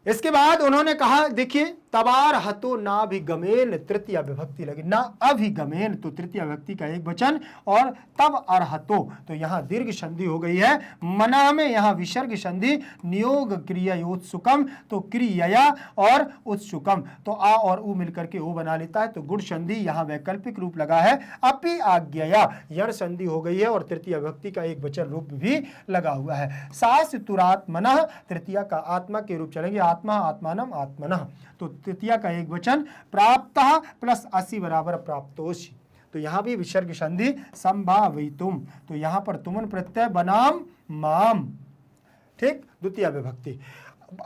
इसके बाद उन्होंने कहा, देखिए तबार हतो नाभिगमेन, तृतीय विभक्ति लगी, ना अभिगमेन तो तृतीय विभक्ति का एक वचन, और तब अर्हतो तो यहां दीर्घ संधि हो गई है। मना में यहां विसर्ग संधि, नियोग क्रिया उत्सुकम तो क्रिया और उत्सुकम तो आ और उ मिलकर के ओ बना लेता है, तो गुण संधि यहां वैकल्पिक रूप लगा है। अपि आज्ञया यण संधि हो गई है और तृतीय विभक्ति का एक वचन रूप भी लगा हुआ है। सासितुरात्मनः तृतीय का आत्मा के रूप चलेंगे, आत्मा आत्मानम आत्मनः, तो तृतीय का एक वचन प्राप्तः प्लस असि बराबर प्राप्तोसि, तो यहां भी विसर्ग संधि संभावितुम, तो यहां पर तुमन प्रत्यय बनाम माम, ठीक, द्वितीय विभक्ति।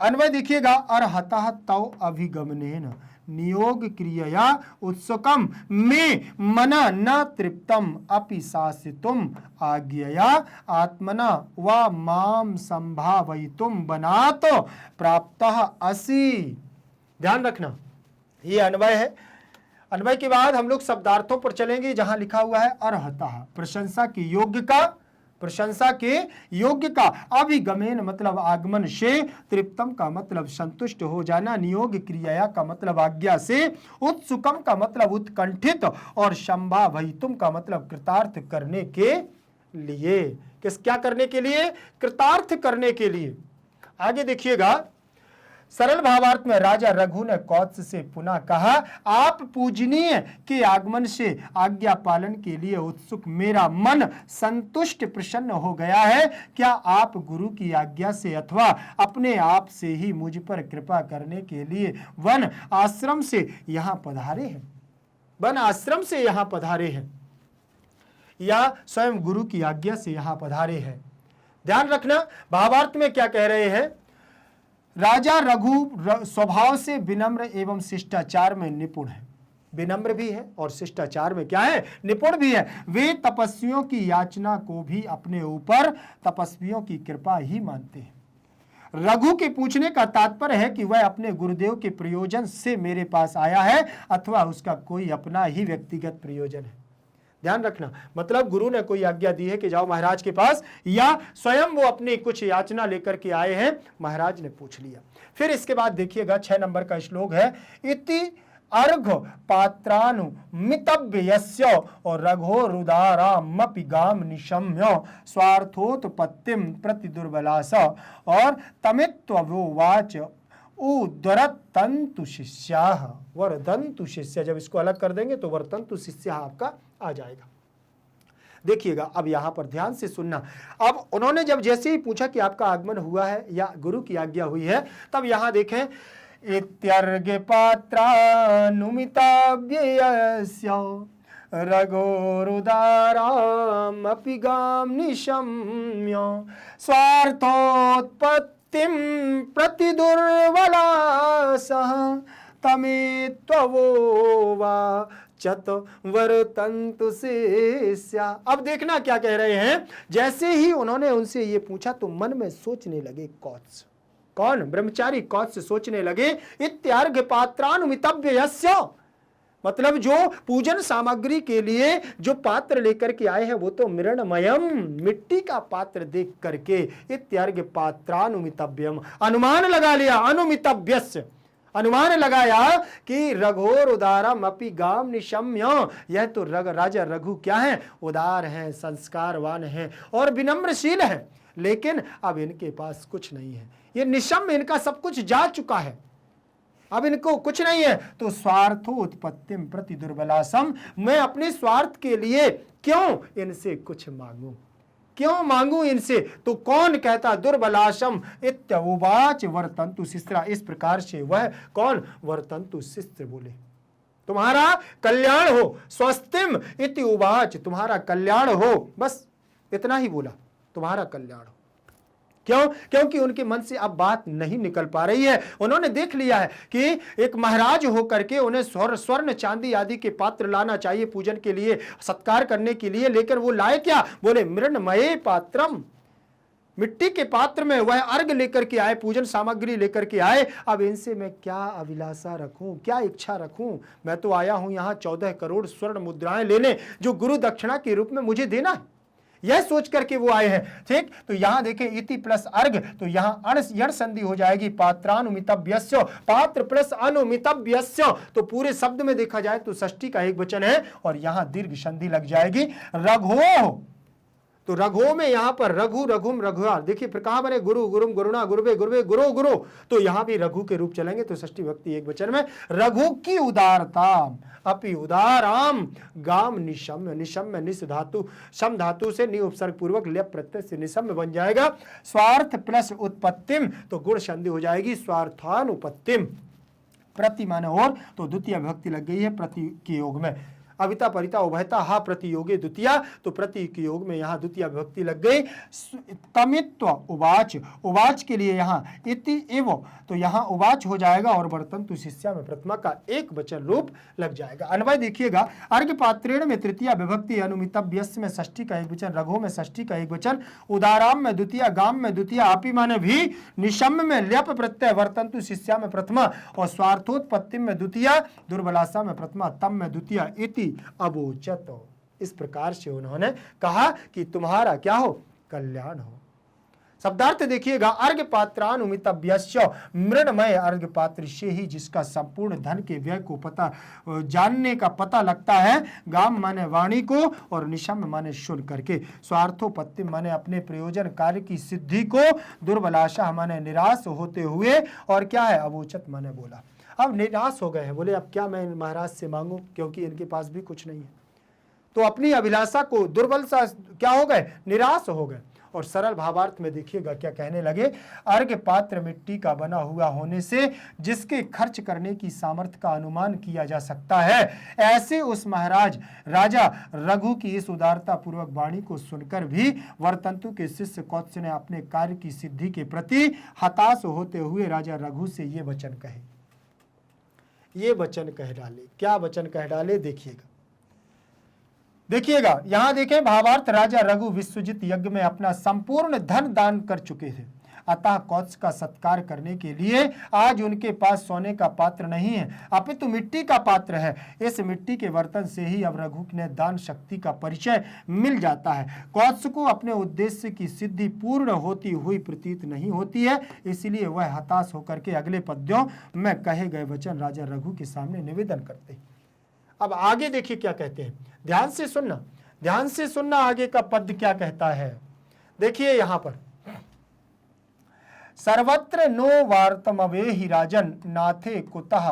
अन्वय देखिएगा, अर्हतः तौ अभिगमनेन नियोग क्रियया उत्सुकम में मन न तृप्तम अपि सासितुम आज्ञया आत्मना व माम संभावयितुम बनात प्राप्तः असि। ध्यान रखना, ये अन्वय है। अन्वय के बाद हम लोग शब्दार्थों पर चलेंगे, जहां लिखा हुआ है अर्हतः, प्रशंसा की योग्य का प्रशंसा के योग्य का, अभिगमेन मतलब आगमन से, तृप्तम का मतलब संतुष्ट हो जाना, नियोग क्रिया का मतलब आज्ञा से, उत्सुकम का मतलब उत्कंठित, और संभावयितुम का मतलब कृतार्थ करने के लिए। क्या करने के लिए? कृतार्थ करने के लिए। आगे देखिएगा, सरल भावार्थ में राजा रघु ने कौत्स से पुनः कहा, आप पूजनीय के आगमन से आज्ञा पालन के लिए उत्सुक, मेरा मन संतुष्ट प्रसन्न हो गया है। क्या आप गुरु की आज्ञा से अथवा अपने आप से ही मुझ पर कृपा करने के लिए वन आश्रम से यहाँ पधारे हैं? वन आश्रम से यहाँ पधारे हैं या स्वयं गुरु की आज्ञा से यहाँ पधारे हैं? ध्यान रखना, भावार्थ में क्या कह रहे हैं? राजा रघु स्वभाव से विनम्र एवं शिष्टाचार में निपुण है। विनम्र भी है और शिष्टाचार में क्या है? निपुण भी है। वे तपस्वियों की याचना को भी अपने ऊपर तपस्वियों की कृपा ही मानते हैं। रघु के पूछने का तात्पर्य है कि वह अपने गुरुदेव के प्रयोजन से मेरे पास आया है अथवा उसका कोई अपना ही व्यक्तिगत प्रयोजन है। ध्यान रखना, मतलब गुरु ने कोई आज्ञा दी है कि जाओ महाराज के पास, या स्वयं वो अपनी कुछ याचना लेकर के आए हैं, महाराज ने पूछ लिया। फिर इसके बाद देखिएगा 6 नंबर का श्लोक है, इति अर्घ पात्रानुमितव्य यस्य और रघोरुदारामपि गाम निशम्य स्वार्थोत्पत्तिम प्रति दुर्बलास और तमित्वोवाच उदरतंतु शिष्याः वरदंतु शिष्य। जब इसको अलग कर देंगे तो वरतंतु शिष्य आपका आ जाएगा। देखिएगा, अब यहां पर ध्यान से सुनना। अब उन्होंने जब जैसे ही पूछा कि आपका आगमन हुआ है या गुरु की आज्ञा हुई है, तब यहां देखें, इत्यर्घ्य पात्रानुमिताव्ययस्य रघोरुदारामपि गाम निशम्य स्वार्थोत्पत्तिं प्रति दुर्बलासः तमेत्वोवाचत वरतन्तु शिष्या। अब देखना क्या कह रहे हैं। जैसे ही उन्होंने उनसे ये पूछा तो मन में सोचने लगे कौत्स। कौन? ब्रह्मचारी कौत्स सोचने लगे, इत्यार्घ्य पात्रानुमितव्य यस्य, मतलब जो पूजन सामग्री के लिए जो पात्र लेकर के आए हैं वो तो मृणमयम, मिट्टी का पात्र देख करके, इत्यार्घ्य पात्रानुमितव्यम, अनुमान लगा लिया, अनुमितव्यस्य, अनुमान लगाया कि रघोर उदारम अपि गाम निशम्य, यह तो राजा रघु क्या है? उदार हैं, संस्कारवान हैं और विनम्रशील हैं, लेकिन अब इनके पास कुछ नहीं है। ये निशम्य, इनका सब कुछ जा चुका है, अब इनको कुछ नहीं है। तो स्वार्थोत्पत्तिम प्रति दुर्बलासम, मैं अपने स्वार्थ के लिए क्यों इनसे कुछ मांगू, क्यों मांगू इनसे? तो कौन कहता? दुर्बलाशम इत्युवाच वरतन्तु शिस्रा। इस प्रकार से वह कौन? वरतन्तु शिस्त्र बोले, तुम्हारा कल्याण हो, स्वस्तिम इति उवाच, तुम्हारा कल्याण हो, बस इतना ही बोला, तुम्हारा कल्याण हो। क्यों? क्योंकि उनके मन से अब बात नहीं निकल पा रही है। उन्होंने देख लिया है कि एक महाराज होकर के उन्हें स्वर्ण चांदी आदि के पात्र लाना चाहिए पूजन के लिए, सत्कार करने के लिए, लेकर वो लाए क्या? बोले मृण्मये पात्रम, मिट्टी के पात्र में वह अर्घ लेकर के आए, पूजन सामग्री लेकर के आए। अब इनसे मैं क्या अभिलाषा रखूं, क्या इच्छा रखूं? मैं तो आया हूं यहां 14 करोड़ स्वर्ण मुद्राएं लेने, जो गुरु दक्षिणा के रूप में मुझे देना है, यह सोच करके वो आए हैं। ठीक, तो यहां देखें इति प्लस अर्घ, तो यहां यण संधि हो जाएगी, पात्रानुमितव्यस्य, पात्र प्लस अनुमितव्यस्य, तो पूरे शब्द में देखा जाए तो षष्ठी का एक वचन है और यहां दीर्घ संधि लग जाएगी। रघो, तो रघो में यहां पर रघु रघुम रघुआ, देखिए फिर कहां बने? गुरु गुरुम गुरुणा गुरुवे गुरुवे गुरु गुरु, तो यहां भी रघु के रूप चलेंगे, तो षष्ठी विभक्ति एक वचन में। रघु की उदारता अपि उदाराम गाम निशम्य, निशम्य निस धातु, सम धातु से नि उपसर्ग पूर्वक लेप प्रत्यय से निशम्य बन जाएगा। स्वार्थ प्लस उत्पत्तिम, तो गुण संधि हो जाएगी, स्वार्थानुपत्तिम, प्रति माने और, तो द्वितीय विभक्ति लग गई है प्रति के योग में। अविता परिता उभयता हा प्रति योगे द्वितीया, तो प्रति के योग में यहाँ द्वितीय विभक्ति लग गई। तमित्व उवाच, उवाच के लिए यहाँ इति एव, तो यहाँ उवाच हो जाएगा और वर्तन्तु शिष्या में प्रथमा का एक वचन रूप लग जाएगा। अन्वय देखिएगा, अर्घ्य पात्रेण में तृतीय विभक्ति, अनुमितव्यस्य में षष्ठी का एक वचन, रघु में षष्ठी का एक वचन, उदाराम में द्वितीय, गाम में द्वितीय, आपी माने भी, निशम्य में ल्यप प्रत्यय, वर्तन्तु शिष्या में प्रथमा और स्वार्थोत्पत्ति में द्वितीय, दुर्बलासा में प्रथमा, तम में द्वितीय, इति अवोचत। इस प्रकार से उन्होंने कहा कि तुम्हारा क्या हो, कल्याण हो। शब्दार्थ देखिएगा, अर्घ पात्रानुमितव्यस्य मृणमय अर्घ पात्र से ही जिसका संपूर्ण धन के व्यय को पता जानने का पता लगता है। गाम माने वाणी को और निशम माने सुन करके, स्वार्थोपत्ति माने अपने प्रयोजन कार्य की सिद्धि को, दुर्बलाशा माने निराश होते हुए, और क्या है, अवोचत माने बोला। अब निराश हो गए हैं, बोले अब क्या मैं महाराज से मांगू, क्योंकि इनके पास भी कुछ नहीं है। तो अपनी अभिलाषा को दुर्बल सा क्या हो गए, निराश हो गए। और सरल भावार्थ में देखिएगा क्या कहने लगे, अर्घ पात्र मिट्टी का बना हुआ होने से जिसके खर्च करने की सामर्थ्य का अनुमान किया जा सकता है, ऐसे उस महाराज राजा रघु की इस उदारता पूर्वक वाणी को सुनकर भी वर्तंतु के शिष्य कौत्स्य ने अपने कार्य की सिद्धि के प्रति हताश होते हुए राजा रघु से ये वचन कहे, ये वचन कह डाले। क्या वचन कह डाले, देखिएगा यहां देखें भावार्थ, राजा रघु विश्वजित यज्ञ में अपना संपूर्ण धन दान कर चुके थे, अतः कौत्स का सत्कार करने के लिए आज उनके पास सोने का पात्र नहीं है, अपितु मिट्टी का पात्र है। इस मिट्टी के बर्तन से ही अब रघु ने दान शक्ति का परिचय मिल जाता है। कौत्स को अपने उद्देश्य की सिद्धि पूर्ण होती हुई प्रतीत नहीं होती है, इसलिए वह हताश होकर के अगले पद्यों में कहे गए वचन राजा रघु के सामने निवेदन करते हैं। अब आगे देखिए क्या कहते हैं, ध्यान से सुनना, ध्यान से सुनना, आगे का पद क्या कहता है। देखिए यहां पर, सर्वत्र नो वार्तमवेहि राजन नाथे कुतः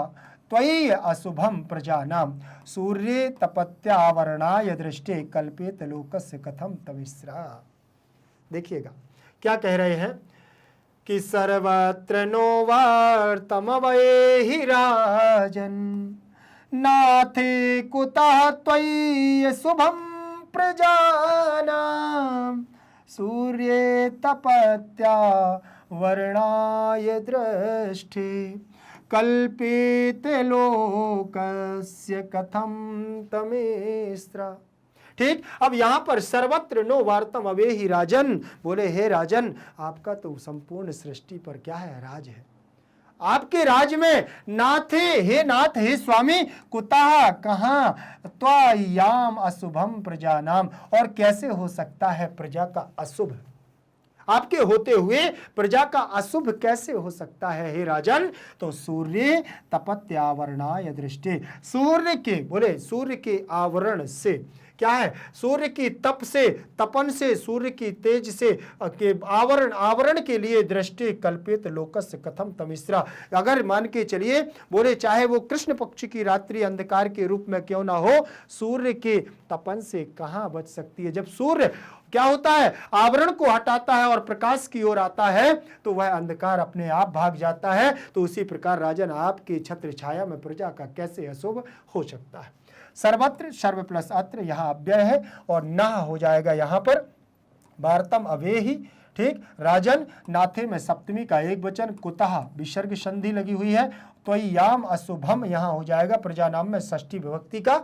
त्वयि अशुभम प्रजानाम सूर्ये तपत्यावरणाय दृष्टे कल्पेत लोकस्य कथम तमिस्रा। देखिएगा क्या कह रहे हैं कि सर्वत्र नो वार्तमवेहि राजन नाथे कुतः त्वयि शुभम प्रजानां सूर्ये तपत्या वर्णाय दृष्टि कल्पेते लोकस्य कथम तमेस्रा। ठीक, अब यहां पर सर्वत्र नो वार्तम अवेहि राजन, बोले हे राजन, आपका तो संपूर्ण सृष्टि पर क्या है, राज है। आपके राज में नाथे, हे नाथ, हे स्वामी, कुतः कहां, त्वयाम अशुभम प्रजानाम, और कैसे हो सकता है प्रजा का अशुभ, आपके होते हुए प्रजा का अशुभ कैसे हो सकता है हे राजन। तो सूर्य तपत्यावरणाय दृष्टि, सूर्य के, बोले सूर्य के आवरण से, क्या है, सूर्य की तप से, तपन से, सूर्य की तेज से के आवरण के लिए दृष्टि कल्पित लोकस्य कथम तमिस्रा। अगर मान के चलिए, बोले चाहे वो कृष्ण पक्ष की रात्रि अंधकार के रूप में क्यों ना हो, सूर्य के तपन से कहां बच सकती है। जब सूर्य क्या होता है, आवरण को हटाता है और प्रकाश की ओर आता है, तो वह अंधकार अपने आप भाग जाता है। तो उसी प्रकार राजन, आपके छत्र छाया में प्रजा का कैसे अशुभ हो सकता है। सर्वत्र, सर्व प्लस अत्र, यहाँ अव्यय है और नह हो जाएगा यहाँ पर वार्तम अवेहि। ठीक, राजन, नाथे में सप्तमी का एक वचन, कुतः विसर्ग संधि लगी हुई है, त्वयाम अशुभम यहाँ हो जाएगा प्रजा नाम में षष्ठी विभक्ति का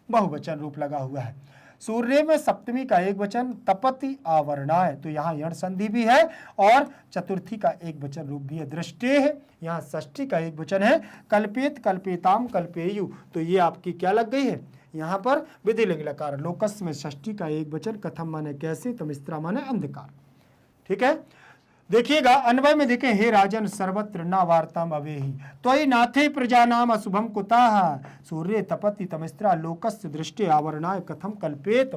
बहुवचन रूप लगा हुआ है। सूर्य में सप्तमी का एक वचन, तपति आवरणाय, तो यहाँ यण संधि भी है और चतुर्थी का एक वचन रूप भी है। दृष्टि है, यहाँ षष्ठी का एक वचन है। कल्पेत कल्पेताम कल्पेयु, तो ये आपकी क्या लग गई है, यहाँ पर विधिलिंग लकार। लोकस में षष्ठी का एक वचन, कथम माने कैसे, तमिस्रा माने अंधकार। ठीक है, देखिएगा अन्वय में देखें, हे राजन सर्वत्र न वार्ताम अवेहि त्वयि नाथे प्रजानाम अशुभम कुतः सूर्य तपति तमिस्रा लोकस्य दृष्टि आवरणाय कथम कल्पेत।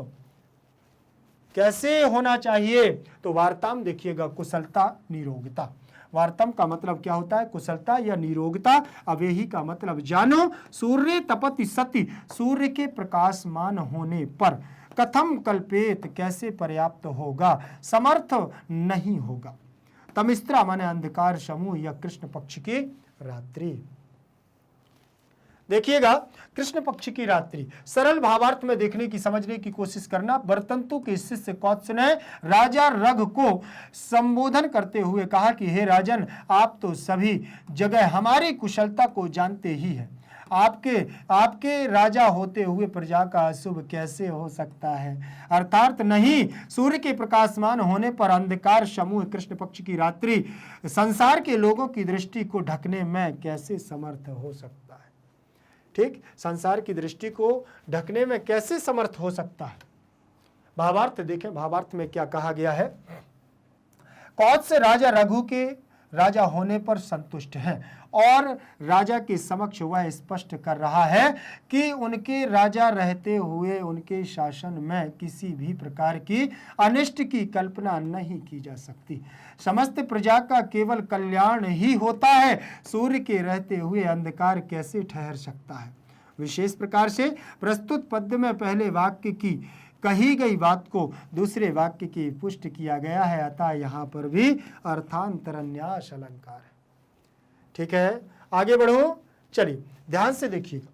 कैसे होना चाहिए, तो वार्ताम देखिएगा कुशलता निरोगता। वार्तम का मतलब क्या होता है, कुशलता या निरोगता। अवेहि का मतलब जानो, सूर्य तपति सति, सूर्य के प्रकाशमान होने पर, कथम कल्पेत कैसे पर्याप्त होगा, समर्थ नहीं होगा। तमिस्रा माने अंधकार समूह या कृष्ण पक्ष की रात्रि। देखिएगा कृष्ण पक्ष की रात्रि, सरल भावार्थ में देखने की, समझने की कोशिश करना। वर्तंतु के शिष्य कौत्स ने राजा रघ को संबोधन करते हुए कहा कि हे राजन, आप तो सभी जगह हमारी कुशलता को जानते ही हैं, आपके राजा होते हुए प्रजा का अशुभ कैसे हो सकता है। अर्थात नहीं, सूर्य के प्रकाशमान होने पर अंधकार समूह कृष्ण पक्ष की रात्रि संसार के लोगों की दृष्टि को ढकने में कैसे समर्थ हो सकता है। ठीक, संसार की दृष्टि को ढकने में कैसे समर्थ हो सकता है। भावार्थ देखें, भावार्थ में क्या कहा गया है। कौत्स राजा रघु के राजा होने पर संतुष्ट हैं और राजा के समक्ष वह स्पष्ट कर रहा है कि उनके राजा रहते हुए उनके शासन में किसी भी प्रकार की अनिष्ट की कल्पना नहीं की जा सकती। समस्त प्रजा का केवल कल्याण ही होता है। सूर्य के रहते हुए अंधकार कैसे ठहर सकता है। विशेष प्रकार से प्रस्तुत पद्य में पहले वाक्य की कही गई बात को दूसरे वाक्य की पुष्ट किया गया है, अतः यहाँ पर भी अर्थांतरन्यास अलंकार है। ठीक है, आगे बढ़ो। चलिए ध्यान से देखिएगा,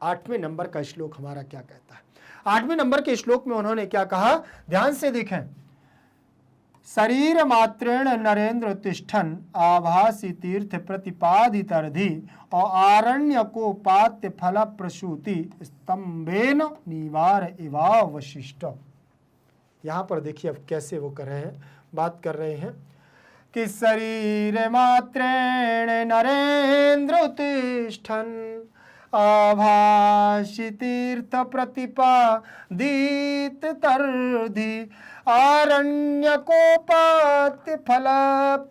8वें नंबर का श्लोक हमारा क्या कहता है। 8वें नंबर के श्लोक में उन्होंने क्या कहा, ध्यान से देखें। शरीर मात्रेण नरेंद्र तिष्ठन आभासी तीर्थ प्रतिपादितर्धि और आरण्य को पात्य फल प्रसूति स्तंभेन निवार इवावशिष्ट। यहां पर देखिए अब कैसे वो कर रहे हैं, बात कर रहे हैं कि शरीर मात्रेण नरेंद्र तिष्ठन आभासी तीर्थ प्रतिपादित तर्धि आरण्य कोपात्य फल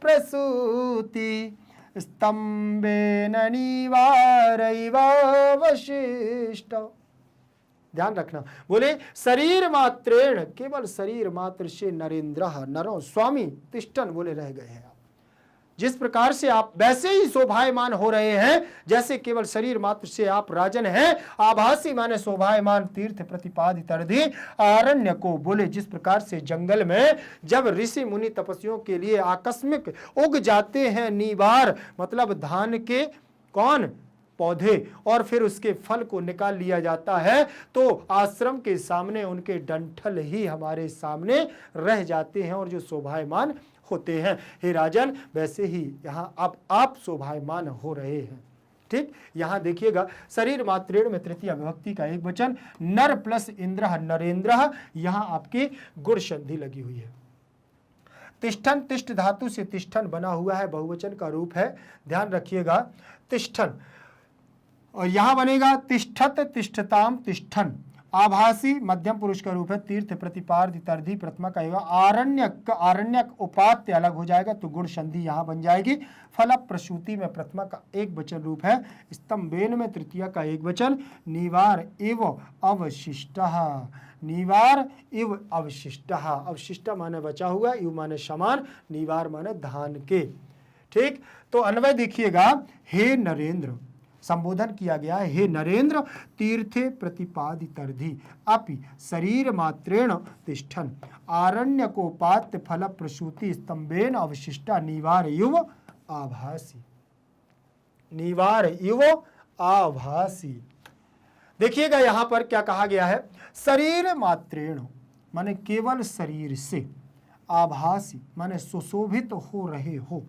प्रसूति स्तंभेन निवारैवावशिष्ट। ध्यान रखना, बोले शरीर मात्रेण, केवल शरीर मात्र से नरेंद्र नरो स्वामी तिष्ठन, बोले रह गए हैं। जिस प्रकार से आप वैसे ही शोभायमान हो रहे हैं जैसे केवल शरीर मात्र से आप राजन हैं। आभासी माने शोभायमान तीर्थ प्रतिपादित अर्धि आरण्य को, बोले जिस प्रकार से जंगल में जब ऋषि मुनि तपस्वियों के लिए आकस्मिक उग जाते हैं नीवार, मतलब धान के कौन पौधे, और फिर उसके फल को निकाल लिया जाता है, तो आश्रम के सामने उनके डंठल ही हमारे सामने रह जाते हैं और जो शोभायमान होते हैं। हे राजन, वैसे ही यहाँ आप शोभायमान हो रहे हैं। ठीक, यहाँ देखिएगा शरीर मात्रेण में तृतीय विभक्ति का एक वचन नर प्लस इंद्र नरेंद्र, यहाँ आपकी गुण संधि लगी हुई है। तिष्ठन, तिष्ठ धातु से तिष्ठन बना हुआ है, बहुवचन का रूप है, ध्यान रखिएगा। तिष्ठन और यहां बनेगा तिष्ठत तिष्ठताम तिष्ठन। आभासी मध्यम पुरुष का रूप है, तीर्थ प्रतिपादित अर्धि प्रथमा का होगा। आरण्यक, आरण्यक उपात्य अलग हो जाएगा तो गुण संधि यहां बन जाएगी। फल प्रसूति में प्रथमा का एक वचन रूप है, स्तंभेन में तृतीया का एक वचन। निवार एव अवशिष्ट, निवार इव अवशिष्ट, अवशिष्ट माने बचा हुआ, इव माने समान, निवार माने धान के। ठीक, तो अन्वय देखिएगा, हे नरेंद्र संबोधन किया गया है, हे नरेंद्र तीर्थे प्रतिपादितर्धि अपि शरीर मात्रेण तिष्ठन आरण्य को पात्य फल प्रसूति स्तंभेन अवशिष्टा निवार युव आभासी, निवार युव आभासी। देखिएगा यहां पर क्या कहा गया है, शरीर मात्रेण माने केवल शरीर से, आभासी माने सुशोभित हो रहे हो,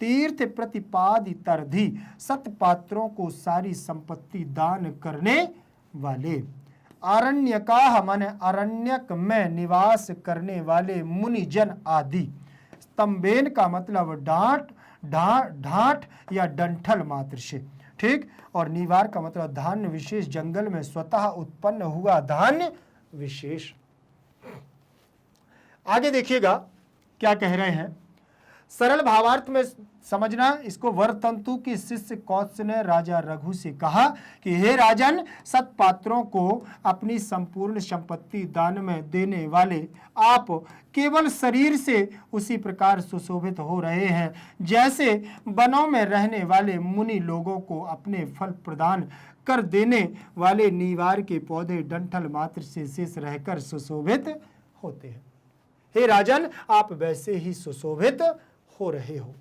तीर्थ प्रतिपादितर्धि सतपात्रों को सारी संपत्ति दान करने वाले, आरण्यकाः माने अरण्यक में निवास करने वाले मुनिजन आदि, स्तंभेन का मतलब ढांठ या डंठल मात्र से। ठीक, और निवार का मतलब धान्य विशेष, जंगल में स्वतः उत्पन्न हुआ धान्य विशेष। आगे देखिएगा क्या कह रहे हैं, सरल भावार्थ में समझना इसको। वरतंतु के शिष्य कौत्स ने राजा रघु से कहा कि हे राजन, सतपात्रों को अपनी संपूर्ण संपत्ति दान में देने वाले आप केवल शरीर से उसी प्रकार सुशोभित हो रहे हैं जैसे वनों में रहने वाले मुनि लोगों को अपने फल प्रदान कर देने वाले नीवार के पौधे डंठल मात्र से शेष रहकर सुशोभित होते हैं। हे राजन, आप वैसे ही सुशोभित हो रहे हो।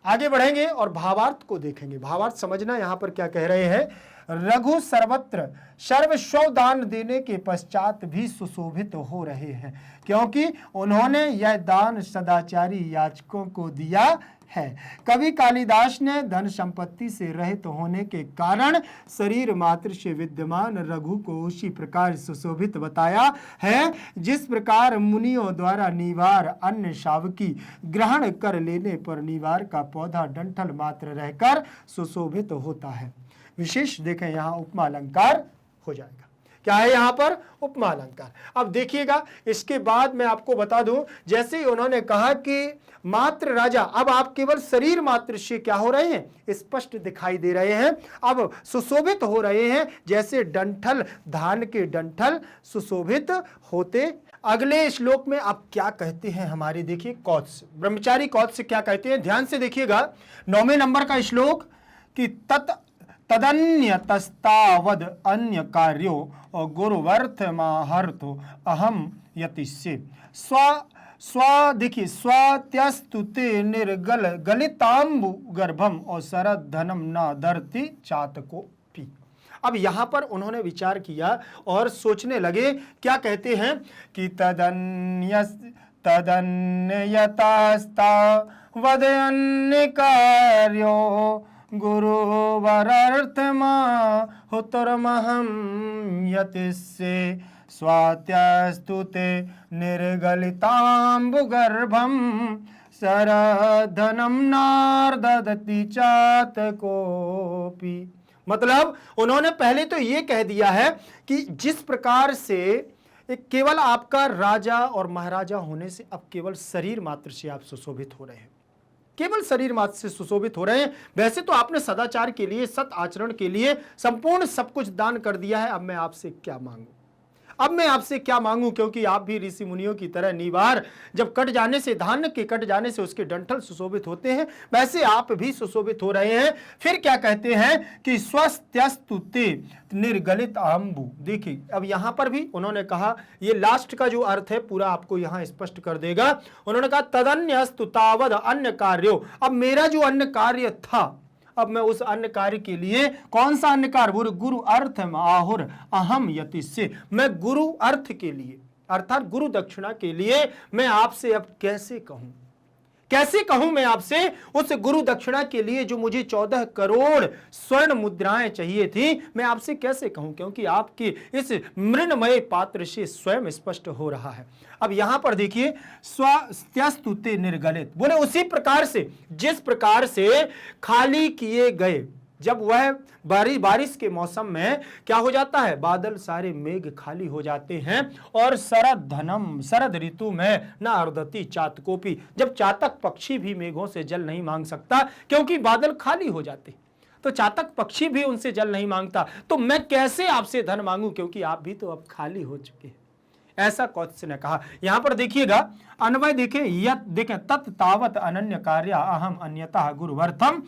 आगे बढ़ेंगे और भावार्थ को देखेंगे। भावार्थ समझना, यहां पर क्या कह रहे हैं, रघु सर्वत्र सर्वस्व दान देने के पश्चात भी सुशोभित हो रहे हैं क्योंकि उन्होंने यह दान सदाचारी याचकों को दिया है। कवि कालिदास ने धन संपत्ति से रहित होने के कारण शरीर मात्र से विद्यमान रघु को उसी प्रकार सुशोभित बताया है जिस प्रकार मुनियों द्वारा निवार अन्न शावकी ग्रहण कर लेने पर निवार का पौधा डंठल मात्र रहकर सुशोभित होता है। विशेष देखें यहाँ उपमा अलंकार हो जाएगा। क्या है यहाँ पर? उपमा अलंकार। अब देखिएगा, इसके बाद मैं आपको बता दूं, जैसे ही उन्होंने कहा कि मात्र राजा, अब आप केवल शरीर मात्र से क्या हो रहे हैं? स्पष्ट दिखाई दे रहे हैं, अब सुशोभित हो रहे हैं, जैसे डंठल, धान के डंठल सुशोभित होते। अगले श्लोक में आप क्या कहते हैं हमारे, देखिए कौत्स, ब्रह्मचारी कौत्स क्या कहते हैं, ध्यान से देखिएगा। 9वें नंबर का श्लोक कि तदन्यतस्तावद अन्य कार्यो गुरुवर्थमाहर्तो अहम यतिष्ये देखिए स्वत्यस्तुते निर्गल गलितांबु गर्भम और शरद धनम न दर्ति चातकोपि। अब यहां पर उन्होंने विचार किया और सोचने लगे, क्या कहते हैं कि तदन्यतास्तावद अन्य कार्यो गुरुवरर्थमा हुतरमहं यतिष्ये स्वात्यस्तुते निर्गलितांबुगर्भं शरधनम नारदति चातकोपि। मतलब उन्होंने पहले तो ये कह दिया है कि जिस प्रकार से केवल आपका राजा और महाराजा होने से अब केवल शरीर मात्र से आप सुशोभित हो रहे हैं, केवल शरीर मात्र से सुशोभित हो रहे हैं। वैसे तो आपने सदाचार के लिए, सत आचरण के लिए संपूर्ण सब कुछ दान कर दिया है। अब मैं आपसे क्या मांगू? अब मैं आपसे क्या मांगू? क्योंकि आप भी ऋषि मुनियों की तरह निवार जब कट जाने से, धान के कट जाने से उसके डंठल सुशोभित होते हैं, वैसे आप भी सुशोभित हो रहे हैं। फिर क्या कहते हैं कि स्वस्त्यस्तुते निर्गलित आंबु। देखिए अब यहां पर भी उन्होंने कहा, ये लास्ट का जो अर्थ है पूरा आपको यहां स्पष्ट कर देगा। उन्होंने कहा तदन्यस्तुतावद अन्य कार्यो, अब मेरा जो अन्य कार्य था, अब मैं उस अन्य कार्य के लिए, कौन सा अन्य कार्य? गुरु अर्थ आहुर अहम यतिष्ये, मैं गुरु अर्थ के लिए अर्थात गुरु दक्षिणा के लिए मैं आपसे अब कैसे कहूं, कैसे कहूं मैं आपसे उस गुरु दक्षिणा के लिए जो मुझे 14 करोड़ स्वर्ण मुद्राएं चाहिए थी, मैं आपसे कैसे कहूं, क्योंकि आपके इस मृणमय पात्र से स्वयं स्पष्ट हो रहा है। अब यहां पर देखिए स्वस्त्यस्तुते निर्गलित, बोले उसी प्रकार से जिस प्रकार से खाली किए गए, जब वह बारिश के मौसम में क्या हो जाता है, बादल सारे मेघ खाली हो जाते हैं, और शरद ऋतु में न अर्दति चातकोपि, जब चातक पक्षी भी मेघों से जल नहीं मांग सकता क्योंकि बादल खाली हो जाते, तो चातक पक्षी भी उनसे जल नहीं मांगता, तो मैं कैसे आपसे धन मांगू, क्योंकि आप भी तो अब खाली हो चुके हैं। ऐसा कौत्स ने कहा। यहां पर देखिएगा अन्वय देखें तत्तावत अनन्य कार्य अहम अन्यतः गुरुवर्थम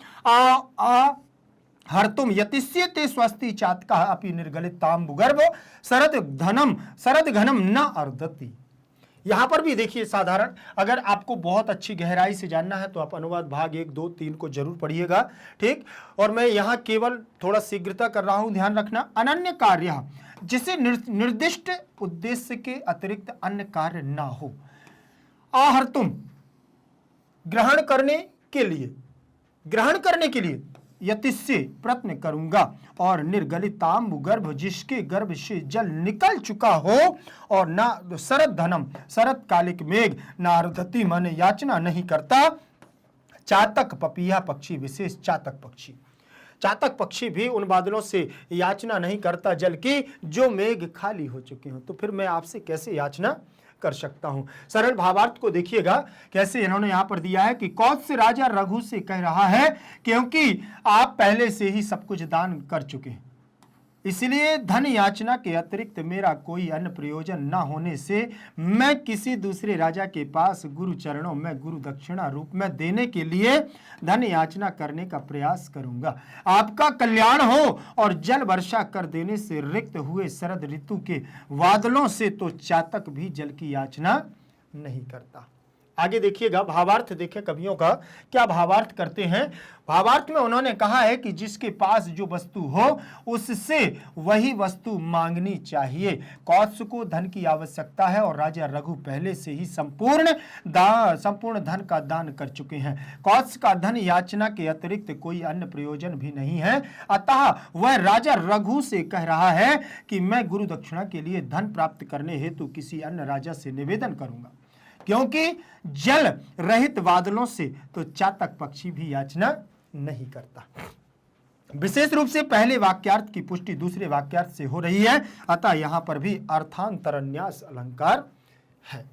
हर्तुम यतिष्यते स्वस्ति चातकः अपि निर्गलित तांबुगर्भ शरद घनम न अर्दति। यहां पर भी देखिए साधारण, अगर आपको बहुत अच्छी गहराई से जानना है तो आप अनुवाद भाग 1, 2, 3 को जरूर पढ़िएगा, ठीक। और मैं यहां केवल थोड़ा शीघ्रता कर रहा हूं, ध्यान रखना। अनन्य कार्य, जिसे निर्दिष्ट उद्देश्य के अतिरिक्त अन्य कार्य ना हो। आहर्तुम, ग्रहण करने के लिए यतिष्ये, प्रयत्न करूंगा, और निर्गलितांबु गर्भ, जिसके गर्भ से जल निकल चुका हो, और ना शरद कालिक मेघ, नारदति मन याचना नहीं करता। चातक पपीहा पक्षी, विशेष चातक पक्षी भी उन बादलों से याचना नहीं करता जल की जो मेघ खाली हो चुके हो, तो फिर मैं आपसे कैसे याचना कर सकता हूं। सरल भावार्थ को देखिएगा कैसे इन्होंने यहां पर दिया है कि कौत्स राजा रघु से कह रहा है क्योंकि आप पहले से ही सब कुछ दान कर चुके हैं, इसलिए धन याचना के अतिरिक्त मेरा कोई अन्य प्रयोजन न होने से मैं किसी दूसरे राजा के पास गुरु चरणों में गुरु दक्षिणा रूप में देने के लिए धन याचना करने का प्रयास करूंगा। आपका कल्याण हो, और जल वर्षा कर देने से रिक्त हुए शरद ऋतु के बादलों से तो चातक भी जल की याचना नहीं करता। आगे देखिएगा, भावार्थ देखें कवियों का क्या भावार्थ करते हैं। भावार्थ में उन्होंने कहा है कि जिसके पास जो वस्तु हो उससे वही वस्तु मांगनी चाहिए। कौत्स को धन की आवश्यकता है और राजा रघु पहले से ही संपूर्ण धन का दान कर चुके हैं। कौत्स का धन याचना के अतिरिक्त कोई अन्य प्रयोजन भी नहीं है, अतः वह राजा रघु से कह रहा है कि मैं गुरु दक्षिणा के लिए धन प्राप्त करने हेतु किसी अन्य राजा से निवेदन करूंगा, क्योंकि जल रहित बादलों से तो चातक पक्षी भी याचना नहीं करता। विशेष रूप से पहले वाक्यार्थ की पुष्टि दूसरे वाक्यार्थ से हो रही है, अतः यहां पर भी अर्थांतरन्यास अलंकार है।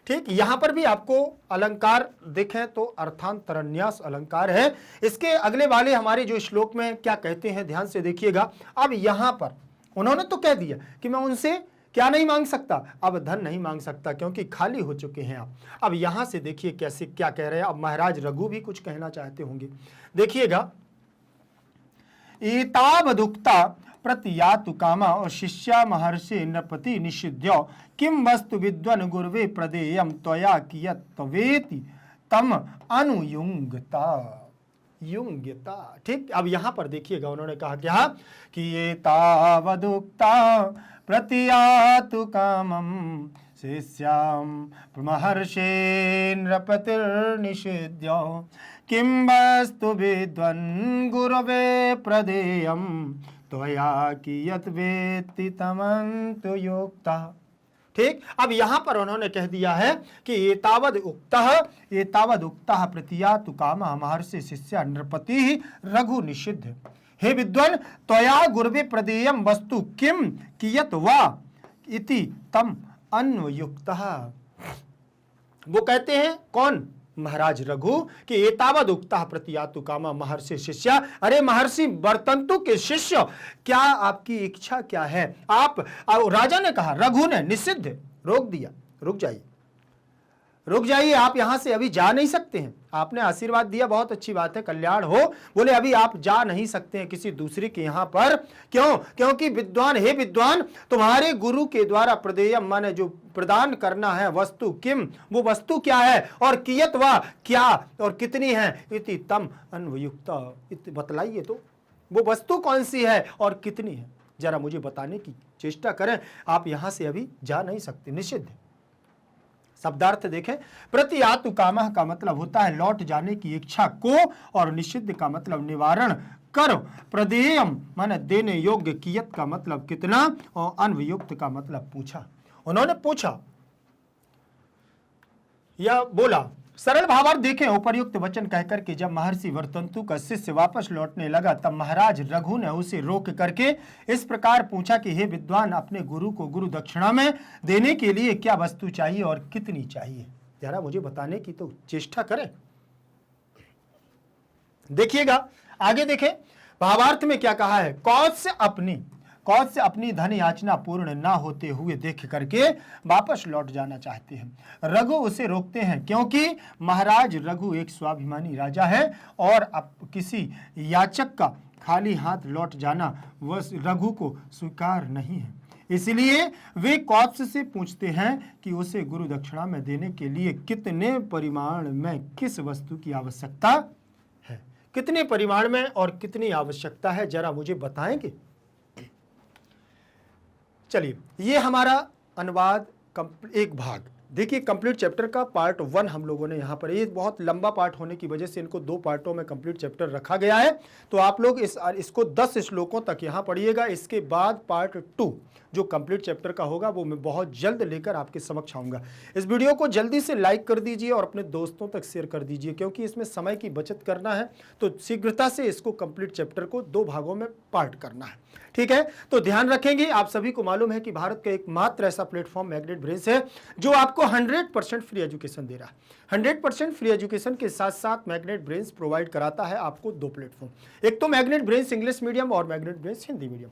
ठीक, यहां पर भी आपको अलंकार देखें तो अर्थांतरन्यास अलंकार है। इसके अगले वाले हमारे जो श्लोक में क्या कहते हैं ध्यान से देखिएगा। अब यहां पर उन्होंने तो कह दिया कि मैं उनसे क्या नहीं मांग सकता, अब धन नहीं मांग सकता क्योंकि खाली हो चुके हैं आप। अब यहां से देखिए कैसे क्या कह रहे हैं। अब महाराज रघु भी कुछ कहना चाहते होंगे, देखिएगा। एतावदुक्ता प्रतियातु कामा और शिष्या महर्षि नृपति निषिध्यो किम वस्तु विद्वन गुर्वे प्रदेयम त्वया कियत तवेति तम अनुयुंगता युंगता। ठीक, अब यहां पर देखिएगा उन्होंने कहा क्या कि ये तावदुक्ता प्रतियातु कामम शिष्याम महर्षे नृपतिर्निषिध्यो किं वस्तु विद्वन् गुरवे प्रदेयम त्वया कियत वेत्ति तमन्तु युक्ता। ठीक, अब यहां पर उन्होंने कह दिया है कि एतावद उक्तः प्रतियातु कामः महर्षि शिष्या नृपति रघु निषिद्ध। हे विद्वान, त्वया गुरवे प्रदेयम वस्तु किम कियत वा इति तम अन्वयुक्तः। वो कहते हैं कौन, महाराज रघु, कि एतावद उक्तः प्रतियातु कामा महर्षि शिष्या। अरे महर्षि वर्तंतु के शिष्य, क्या आपकी इच्छा क्या है। आप राजा ने कहा, रघु ने निषिद्ध रोक दिया, रुक जाइए, आप यहां से अभी जा नहीं सकते हैं। आपने आशीर्वाद दिया, बहुत अच्छी बात है, कल्याण हो, बोले अभी आप जा नहीं सकते हैं किसी दूसरे के यहां पर। क्यों? क्योंकि विद्वान, हे विद्वान, तुम्हारे गुरु के द्वारा प्रदेयम माने जो प्रदान करना है वस्तु, किम वो वस्तु क्या है, और कियत वा क्या और कितनी है, इति तम अन्वयुक्त बतलाइए तो वो वस्तु कौन सी है और कितनी है, जरा मुझे बताने की चेष्टा करें। आप यहां से अभी जा नहीं सकते, निषिद्ध। शब्दार्थ देखें, प्रतियातु कामः का मतलब होता है लौट जाने की इच्छा को, और निषिद्ध का मतलब निवारण करो। प्रदेयम माने देने योग्य, कियत का मतलब कितना, और अन्वयुक्त का मतलब पूछा। उन्होंने पूछा या बोला। सरल भावार्थ देखें, उपर्युक्त वचन कहकर के जब महर्षि वर्तंतु का शिष्य वापस लौटने लगा तब महाराज रघु ने उसे रोक करके इस प्रकार पूछा कि हे विद्वान, अपने गुरु को गुरु दक्षिणा में देने के लिए क्या वस्तु चाहिए और कितनी चाहिए, जरा मुझे बताने की तो चेष्टा करें। देखिएगा आगे देखें, भावार्थ में क्या कहा है। कौत्स अपनी धन याचना पूर्ण ना होते हुए देख करके वापस लौट जाना चाहते हैं। रघु उसे रोकते हैं क्योंकि महाराज रघु एक स्वाभिमानी राजा है और अब किसी याचक का खाली हाथ लौट जाना वह रघु को स्वीकार नहीं है। इसलिए वे कौत्स से पूछते हैं कि उसे गुरु दक्षिणा में देने के लिए कितने परिमाण में किस वस्तु की आवश्यकता है, कितने परिमाण में और कितनी आवश्यकता है, जरा मुझे बताएंगे। चलिए, ये हमारा अनुवाद एक भाग। देखिए, कंप्लीट चैप्टर का पार्ट 1 हम लोगों ने यहाँ पर, ये बहुत लंबा पार्ट होने की वजह से इनको 2 पार्टों में कंप्लीट चैप्टर रखा गया है। तो आप लोग इसको 10 श्लोकों तक यहाँ पढ़िएगा। इसके बाद पार्ट 2 जो कंप्लीट चैप्टर का होगा वो मैं बहुत जल्द लेकर आपके समक्ष आऊँगा। इस वीडियो को जल्दी से लाइक कर दीजिए और अपने दोस्तों तक शेयर कर दीजिए, क्योंकि इसमें समय की बचत करना है तो शीघ्रता से इसको कंप्लीट चैप्टर को 2 भागों में पार्ट करना है। ठीक है, तो ध्यान रखेंगे। आप सभी को मालूम है कि भारत का एकमात्र ऐसा प्लेटफॉर्म मैग्नेट ब्रेन्स है जो आपको 100% फ्री एजुकेशन दे रहा है। 100% फ्री एजुकेशन के साथ साथ मैग्नेट ब्रेन्स प्रोवाइड कराता है आपको 2 प्लेटफॉर्म। एक तो मैग्नेट ब्रेन्स इंग्लिश मीडियम और Magnet Brains Hindi medium.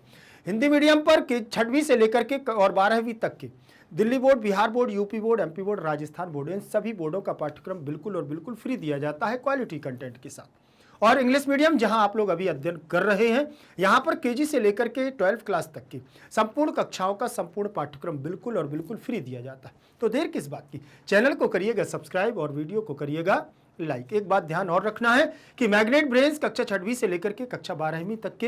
Hindi medium पर 6वीं से लेकर के और 12वीं तक के Delhi board, Bihar board, UP board, MP board, Rajasthan board, इन सभी बोर्डों का पाठ्यक्रम बिल्कुल और बिल्कुल फ्री दिया जाता है क्वालिटी कंटेंट के साथ। और इंग्लिश मीडियम जहां आप लोग अभी अध्ययन कर रहे हैं, यहां पर केजी से लेकर के 12th क्लास तक की संपूर्ण कक्षाओं का संपूर्ण पाठ्यक्रम बिल्कुल और बिल्कुल फ्री दिया जाता है। तो देर किस बात की, चैनल को करिएगा सब्सक्राइब और वीडियो को करिएगा लाइक। एक बात ध्यान और रखना है कि मैग्नेट ब्रेन्स कक्षा 6वीं से लेकर के कक्षा 12वीं तक के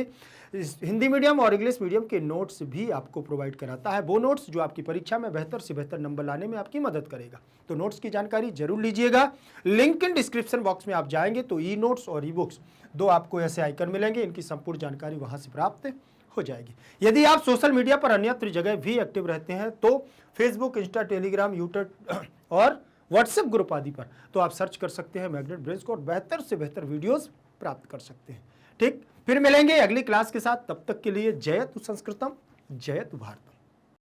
हिंदी मीडियम और इंग्लिश मीडियम के नोट्स भी आपको प्रोवाइड कराता है। वो नोट्स जो आपकी परीक्षा में बेहतर से बेहतर नंबर लाने में आपकी मदद करेगा। तो नोट्स की जानकारी जरूर लीजिएगा। लिंक इन डिस्क्रिप्शन बॉक्स में आप जाएंगे तो ई नोट्स और ई बुक्स दो आपको ऐसे आइकन मिलेंगे, इनकी संपूर्ण जानकारी वहां से प्राप्त हो जाएगी। यदि आप सोशल मीडिया पर अन्यत्र जगह भी एक्टिव रहते हैं तो फेसबुक, इंस्टा, टेलीग्राम, यूट्यूब और व्हाट्सएप ग्रुप आदि पर, तो आप सर्च कर सकते हैं मैग्नेट ब्रेन्स को और बेहतर से बेहतर वीडियोस प्राप्त कर सकते हैं। ठीक, फिर मिलेंगे अगली क्लास के साथ। तब तक के लिए जयतु संस्कृतम, जयतु भारतम।